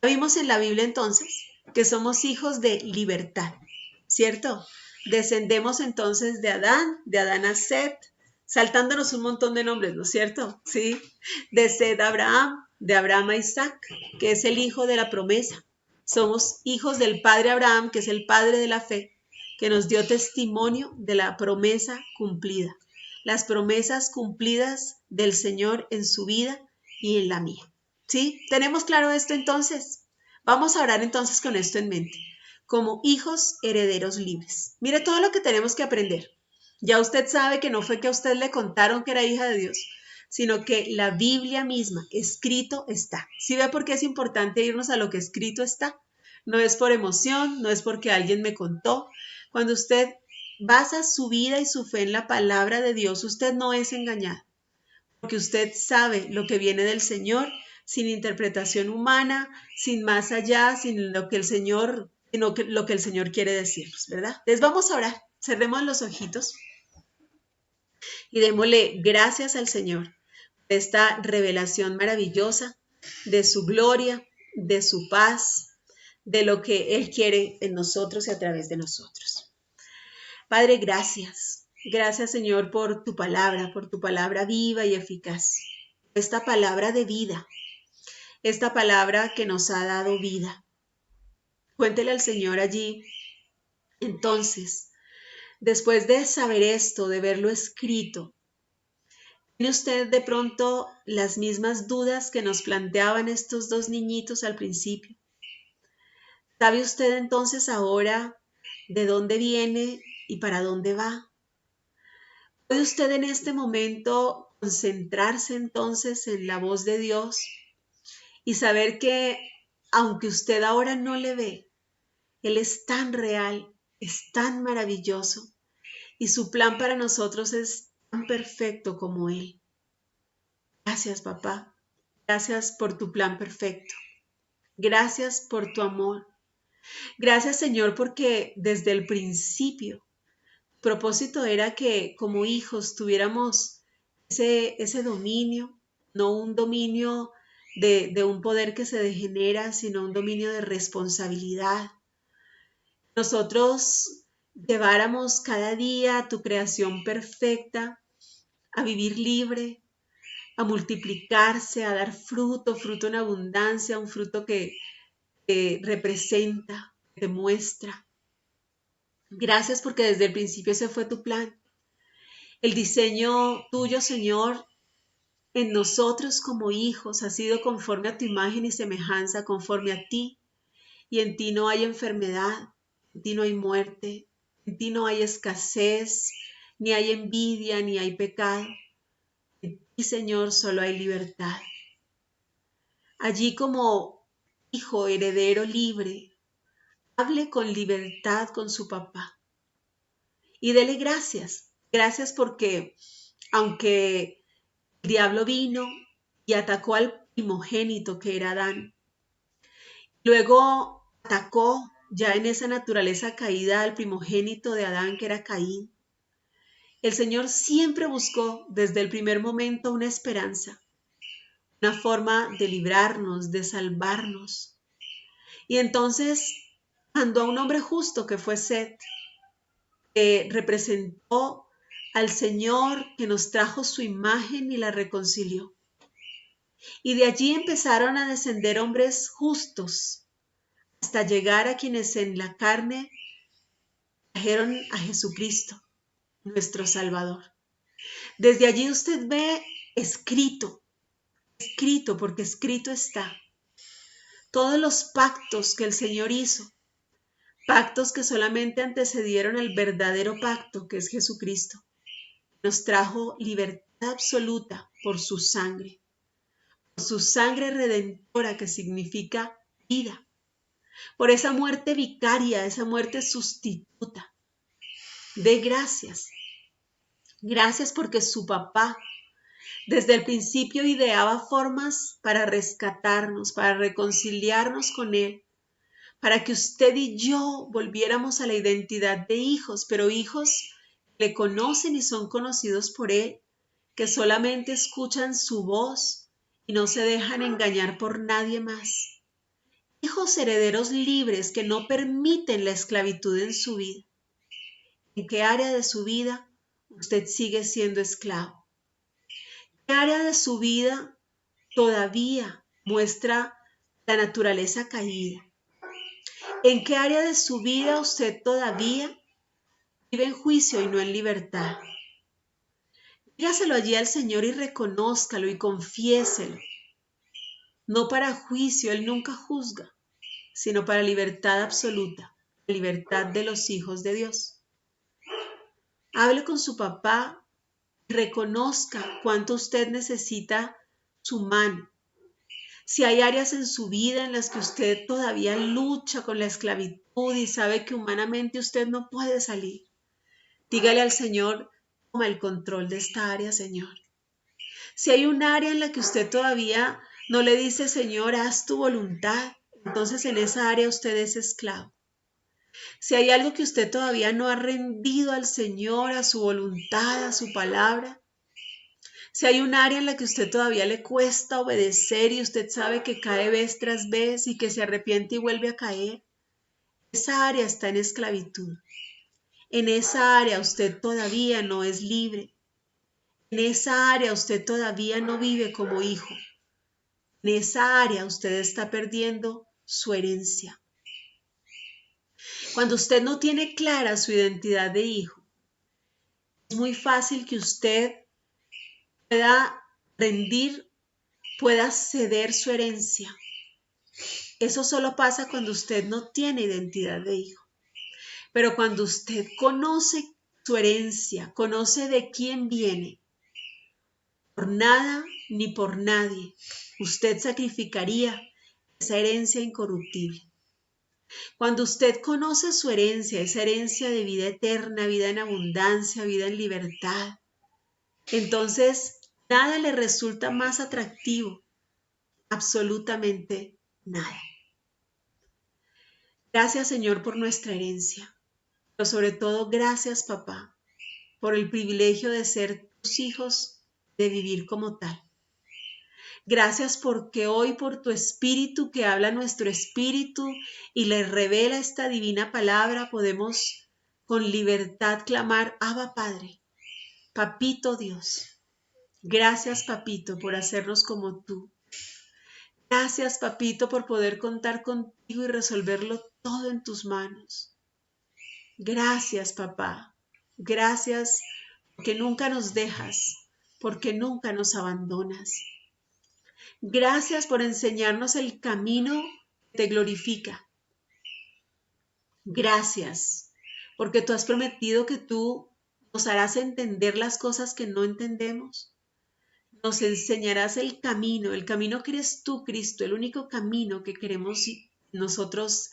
Vimos en la Biblia entonces que somos hijos de libertad, ¿cierto? Descendemos entonces de Adán a Set, saltándonos un montón de nombres, ¿no es cierto? Sí, de Set a Abraham, de Abraham a Isaac, que es el hijo de la promesa. Somos hijos del padre Abraham, que es el padre de la fe, que nos dio testimonio de la promesa cumplida, las promesas cumplidas del Señor en su vida y en la mía. ¿Sí? ¿Tenemos claro esto entonces? Vamos a orar entonces con esto en mente, como hijos herederos libres. Mire todo lo que tenemos que aprender. Ya usted sabe que no fue que a usted le contaron que era hija de Dios, sino que la Biblia misma, escrito está. ¿Sí ve por qué es importante irnos a lo que escrito está? No es por emoción, no es porque alguien me contó. Cuando usted basa su vida y su fe en la palabra de Dios, usted no es engañado, porque usted sabe lo que viene del Señor, sin interpretación humana, sin más allá, sin lo que el Señor, sino que lo que el Señor quiere decirnos, ¿verdad? Les vamos a orar, cerremos los ojitos y démosle gracias al Señor por esta revelación maravillosa de su gloria, de su paz, de lo que Él quiere en nosotros y a través de nosotros. Padre, gracias. Gracias, Señor, por tu palabra viva y eficaz. Esta palabra de vida, esta palabra que nos ha dado vida. Cuéntele al Señor allí Entonces, después de saber esto, de verlo escrito, ¿tiene usted de pronto las mismas dudas que nos planteaban estos dos niñitos al principio? ¿Sabe usted entonces ahora de dónde viene y para dónde va? ¿Puede usted en este momento concentrarse entonces en la voz de Dios y saber que aunque usted ahora no le ve, Él es tan real, es tan maravilloso y su plan para nosotros es tan perfecto como Él? Gracias, papá. Gracias por tu plan perfecto. Gracias por tu amor. Gracias, Señor, porque desde el principio el propósito era que como hijos tuviéramos ese dominio, no un dominio de un poder que se degenera, sino un dominio de responsabilidad. Nosotros lleváramos cada día tu creación perfecta a vivir libre, a multiplicarse, a dar fruto, fruto en abundancia, un fruto que representa, que muestra. Gracias porque desde el principio ese fue tu plan. El diseño tuyo, Señor, en nosotros como hijos ha sido conforme a tu imagen y semejanza, conforme a ti. Y en ti no hay enfermedad, en ti no hay muerte, en ti no hay escasez, ni hay envidia, ni hay pecado. En ti, Señor, solo hay libertad. Allí como hijo heredero libre, hable con libertad con su papá y dele gracias. Gracias porque aunque el diablo vino y atacó al primogénito que era Adán, luego atacó ya en esa naturaleza caída al primogénito de Adán que era Caín. El Señor siempre buscó desde el primer momento una esperanza, una forma de librarnos, de salvarnos. Y entonces mandó a un hombre justo que fue Set, que representó al Señor que nos trajo su imagen y la reconcilió. Y de allí empezaron a descender hombres justos hasta llegar a quienes en la carne trajeron a Jesucristo, nuestro Salvador. Desde allí usted ve escrito, escrito, porque escrito está, todos los pactos que el Señor hizo, pactos que solamente antecedieron el verdadero pacto que es Jesucristo. Nos trajo libertad absoluta por su sangre redentora que significa vida, por esa muerte vicaria, esa muerte sustituta. De gracias. Gracias porque su papá desde el principio ideaba formas para rescatarnos, para reconciliarnos con Él, para que usted y yo volviéramos a la identidad de hijos, pero hijos que le conocen y son conocidos por Él, que solamente escuchan su voz y no se dejan engañar por nadie más. Hijos herederos libres que no permiten la esclavitud en su vida. ¿En qué área de su vida usted sigue siendo esclavo? ¿Qué área de su vida todavía muestra la naturaleza caída? ¿En qué área de su vida usted todavía vive en juicio y no en libertad? Dígaselo allí al Señor y reconózcalo y confiéselo. No para juicio, Él nunca juzga, sino para libertad absoluta, libertad de los hijos de Dios. Hable con su papá y reconozca cuánto usted necesita su mano. Si hay áreas en su vida en las que usted todavía lucha con la esclavitud y sabe que humanamente usted no puede salir, dígale al Señor, toma el control de esta área, Señor. Si hay un área en la que usted todavía no le dice, Señor, haz tu voluntad, entonces en esa área usted es esclavo. Si hay algo que usted todavía no ha rendido al Señor, a su voluntad, a su palabra, si hay un área en la que usted todavía le cuesta obedecer y usted sabe que cae vez tras vez y que se arrepiente y vuelve a caer, esa área está en esclavitud. En esa área usted todavía no es libre. En esa área usted todavía no vive como hijo. En esa área usted está perdiendo su herencia. Cuando usted no tiene clara su identidad de hijo, es muy fácil que usted pueda rendir, pueda ceder su herencia. Eso solo pasa cuando usted no tiene identidad de hijo. Pero cuando usted conoce su herencia, conoce de quién viene, por nada ni por nadie, usted sacrificaría esa herencia incorruptible. Cuando usted conoce su herencia, esa herencia de vida eterna, vida en abundancia, vida en libertad, entonces nada le resulta más atractivo, absolutamente nada. Gracias, Señor, por nuestra herencia, pero sobre todo gracias, papá, por el privilegio de ser tus hijos, de vivir como tal. Gracias porque hoy por tu espíritu que habla nuestro espíritu y le revela esta divina palabra, podemos con libertad clamar: Abba Padre, Papito Dios. Gracias, Papito, por hacernos como tú. Gracias, Papito, por poder contar contigo y resolverlo todo en tus manos. Gracias, papá. Gracias porque nunca nos dejas, porque nunca nos abandonas. Gracias por enseñarnos el camino que te glorifica. Gracias porque tú has prometido que tú nos harás entender las cosas que no entendemos. Nos enseñarás el camino que eres tú, Cristo, el único camino que queremos nosotros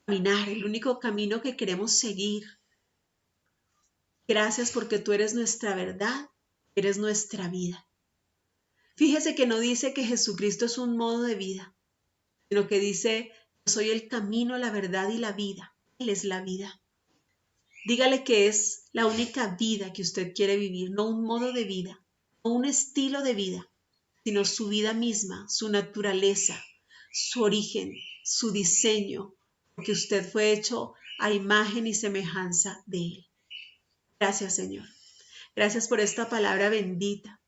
caminar, el único camino que queremos seguir. Gracias porque tú eres nuestra verdad, eres nuestra vida. Fíjese que no dice que Jesucristo es un modo de vida, sino que dice: yo soy el camino, la verdad y la vida. Él es la vida. Dígale que es la única vida que usted quiere vivir, no un modo de vida, no un estilo de vida, sino su vida misma, su naturaleza, su origen, su diseño, porque usted fue hecho a imagen y semejanza de Él. Gracias, Señor. Gracias por esta palabra bendita.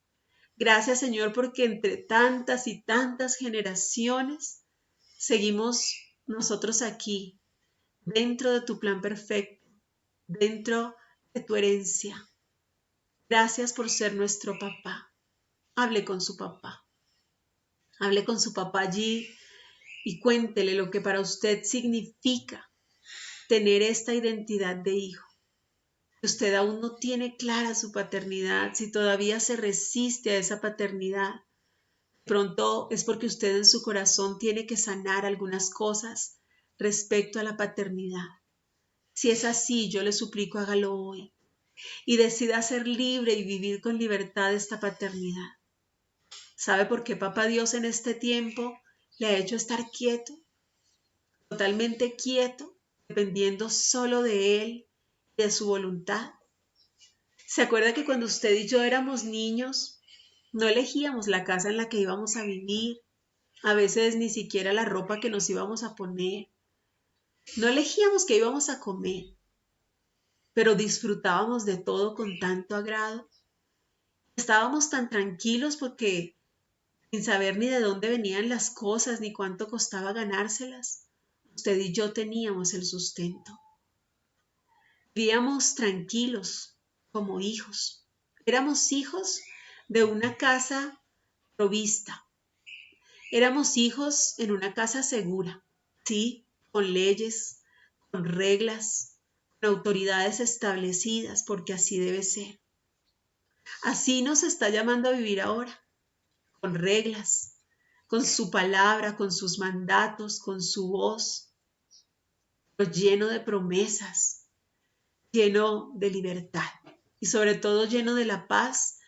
Gracias, Señor, porque entre tantas y tantas generaciones seguimos nosotros aquí, dentro de tu plan perfecto, dentro de tu herencia. Gracias por ser nuestro papá. Hable con su papá. Hable con su papá allí y cuéntele lo que para usted significa tener esta identidad de hijo. Si usted aún no tiene clara su paternidad, si todavía se resiste a esa paternidad, pronto es porque usted en su corazón tiene que sanar algunas cosas respecto a la paternidad. Si es así, yo le suplico, hágalo hoy y decida ser libre y vivir con libertad esta paternidad. ¿Sabe por qué Papá Dios en este tiempo le ha hecho estar quieto? Totalmente quieto, dependiendo solo de Él y de su voluntad. ¿Se acuerda que cuando usted y yo éramos niños, no elegíamos la casa en la que íbamos a vivir? A veces ni siquiera la ropa que nos íbamos a poner. No elegíamos qué íbamos a comer, pero disfrutábamos de todo con tanto agrado. Estábamos tan tranquilos porque sin saber ni de dónde venían las cosas ni cuánto costaba ganárselas, usted y yo teníamos el sustento. Vivíamos tranquilos como hijos. Éramos hijos de una casa provista. Éramos hijos en una casa segura, sí, con leyes, con reglas, con autoridades establecidas, porque así debe ser. Así nos está llamando a vivir ahora, con reglas, con su palabra, con sus mandatos, con su voz, pero lleno de promesas, lleno de libertad y sobre todo lleno de la paz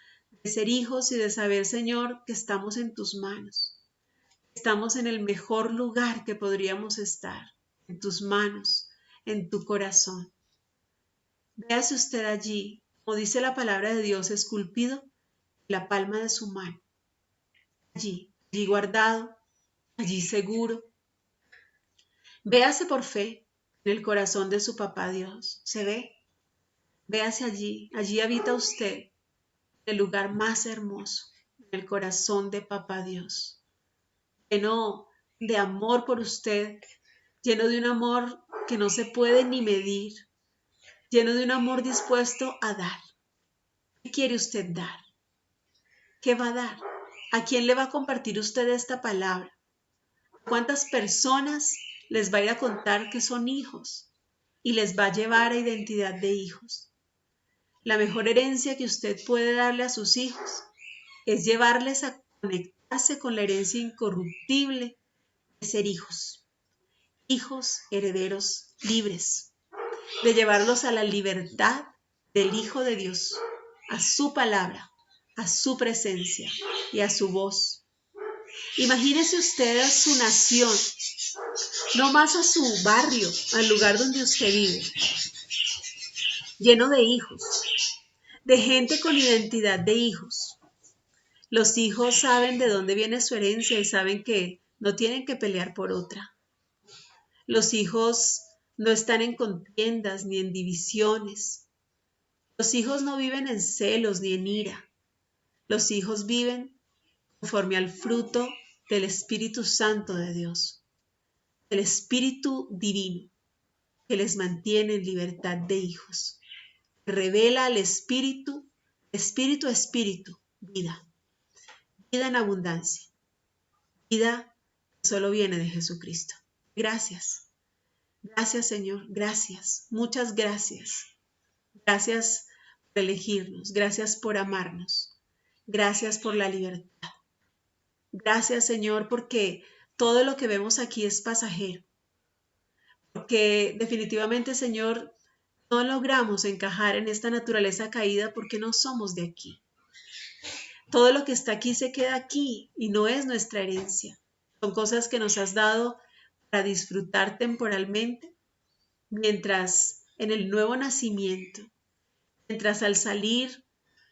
de ser hijos y de saber, Señor, que estamos en tus manos. Estamos en el mejor lugar que podríamos estar, en tus manos, en tu corazón. Véase usted allí, como dice la palabra de Dios, esculpido en la palma de su mano. Allí guardado, allí seguro. Véase por fe en el corazón de su papá Dios. ¿Se ve? Véase allí habita usted, en el lugar más hermoso, en el corazón de papá Dios, lleno de amor por usted, lleno de un amor que no se puede ni medir, lleno de un amor dispuesto a dar. ¿Qué quiere usted dar? ¿Qué va a dar? ¿A quién le va a compartir usted esta palabra? ¿Cuántas personas les va a ir a contar que son hijos y les va a llevar a identidad de hijos? La mejor herencia que usted puede darle a sus hijos es llevarles a conectarse con la herencia incorruptible de ser hijos, hijos herederos libres, de llevarlos a la libertad del Hijo de Dios, a su palabra, a su presencia y a su voz. Imagínese usted a su nación, no más a su barrio, al lugar donde usted vive, lleno de hijos, de gente con identidad de hijos. Los hijos saben de dónde viene su herencia y saben que no tienen que pelear por otra. Los hijos no están en contiendas ni en divisiones. Los hijos no viven en celos ni en ira. Los hijos viven conforme al fruto del Espíritu Santo de Dios, el Espíritu Divino que les mantiene en libertad de hijos. Revela al Espíritu, Espíritu a Espíritu, vida, vida en abundancia, vida que solo viene de Jesucristo. Gracias, gracias Señor, gracias, muchas gracias. Gracias por elegirnos, gracias por amarnos, gracias por la libertad. Gracias Señor porque todo lo que vemos aquí es pasajero, porque definitivamente Señor no logramos encajar en esta naturaleza caída porque no somos de aquí. Todo lo que está aquí se queda aquí y no es nuestra herencia. Son cosas que nos has dado para disfrutar temporalmente, mientras en el nuevo nacimiento, mientras al salir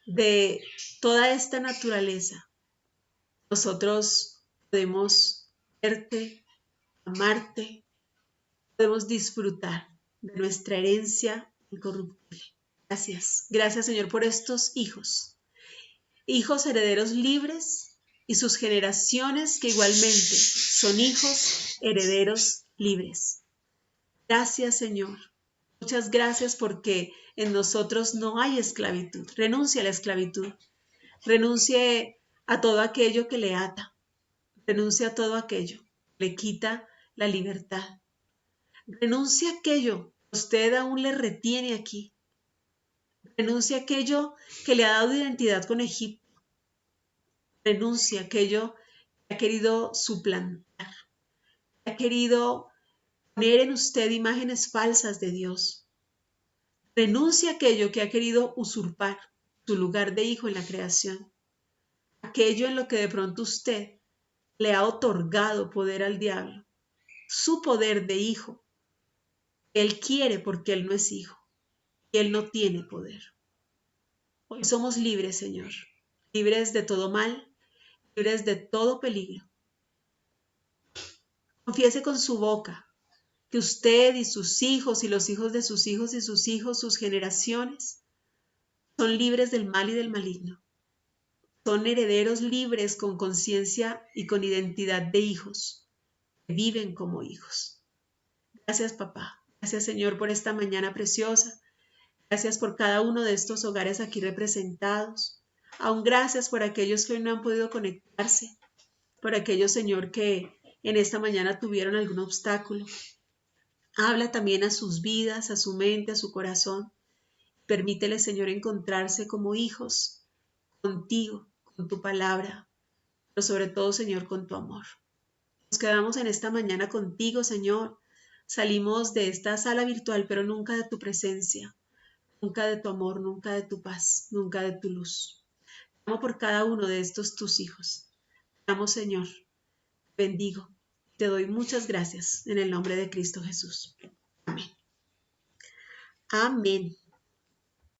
de toda esta naturaleza, nosotros podemos verte, amarte, podemos disfrutar de nuestra herencia incorruptible. Gracias, gracias Señor por estos hijos, hijos herederos libres y sus generaciones que igualmente son hijos herederos libres. Gracias Señor, muchas gracias porque en nosotros no hay esclavitud. Renuncie a la esclavitud, renuncie a todo aquello que le ata, renuncie a todo aquello que le quita la libertad. Renuncie a aquello que usted aún le retiene aquí. Renuncie a aquello que le ha dado identidad con Egipto. Renuncie a aquello que ha querido suplantar, que ha querido poner en usted imágenes falsas de Dios. Renuncie a aquello que ha querido usurpar su lugar de hijo en la creación. Aquello en lo que de pronto usted le ha otorgado poder al diablo. Su poder de hijo. Él quiere porque él no es hijo. Y él no tiene poder. Hoy somos libres, Señor. Libres de todo mal, libres de todo peligro. Confiese con su boca que usted y sus hijos y los hijos de sus hijos y sus hijos, sus generaciones, son libres del mal y del maligno. Son herederos libres con conciencia y con identidad de hijos, que viven como hijos. Gracias, papá. Gracias, Señor, por esta mañana preciosa. Gracias por cada uno de estos hogares aquí representados. Aún gracias por aquellos que hoy no han podido conectarse, por aquellos, Señor, que en esta mañana tuvieron algún obstáculo. Habla también a sus vidas, a su mente, a su corazón. Permítele, Señor, encontrarse como hijos contigo, con tu palabra, pero sobre todo, Señor, con tu amor. Nos quedamos en esta mañana contigo, Señor. Salimos de esta sala virtual, pero nunca de tu presencia, nunca de tu amor, nunca de tu paz, nunca de tu luz. Te amo por cada uno de estos tus hijos. Te amo, Señor. Te bendigo. Te doy muchas gracias en el nombre de Cristo Jesús. Amén. Amén.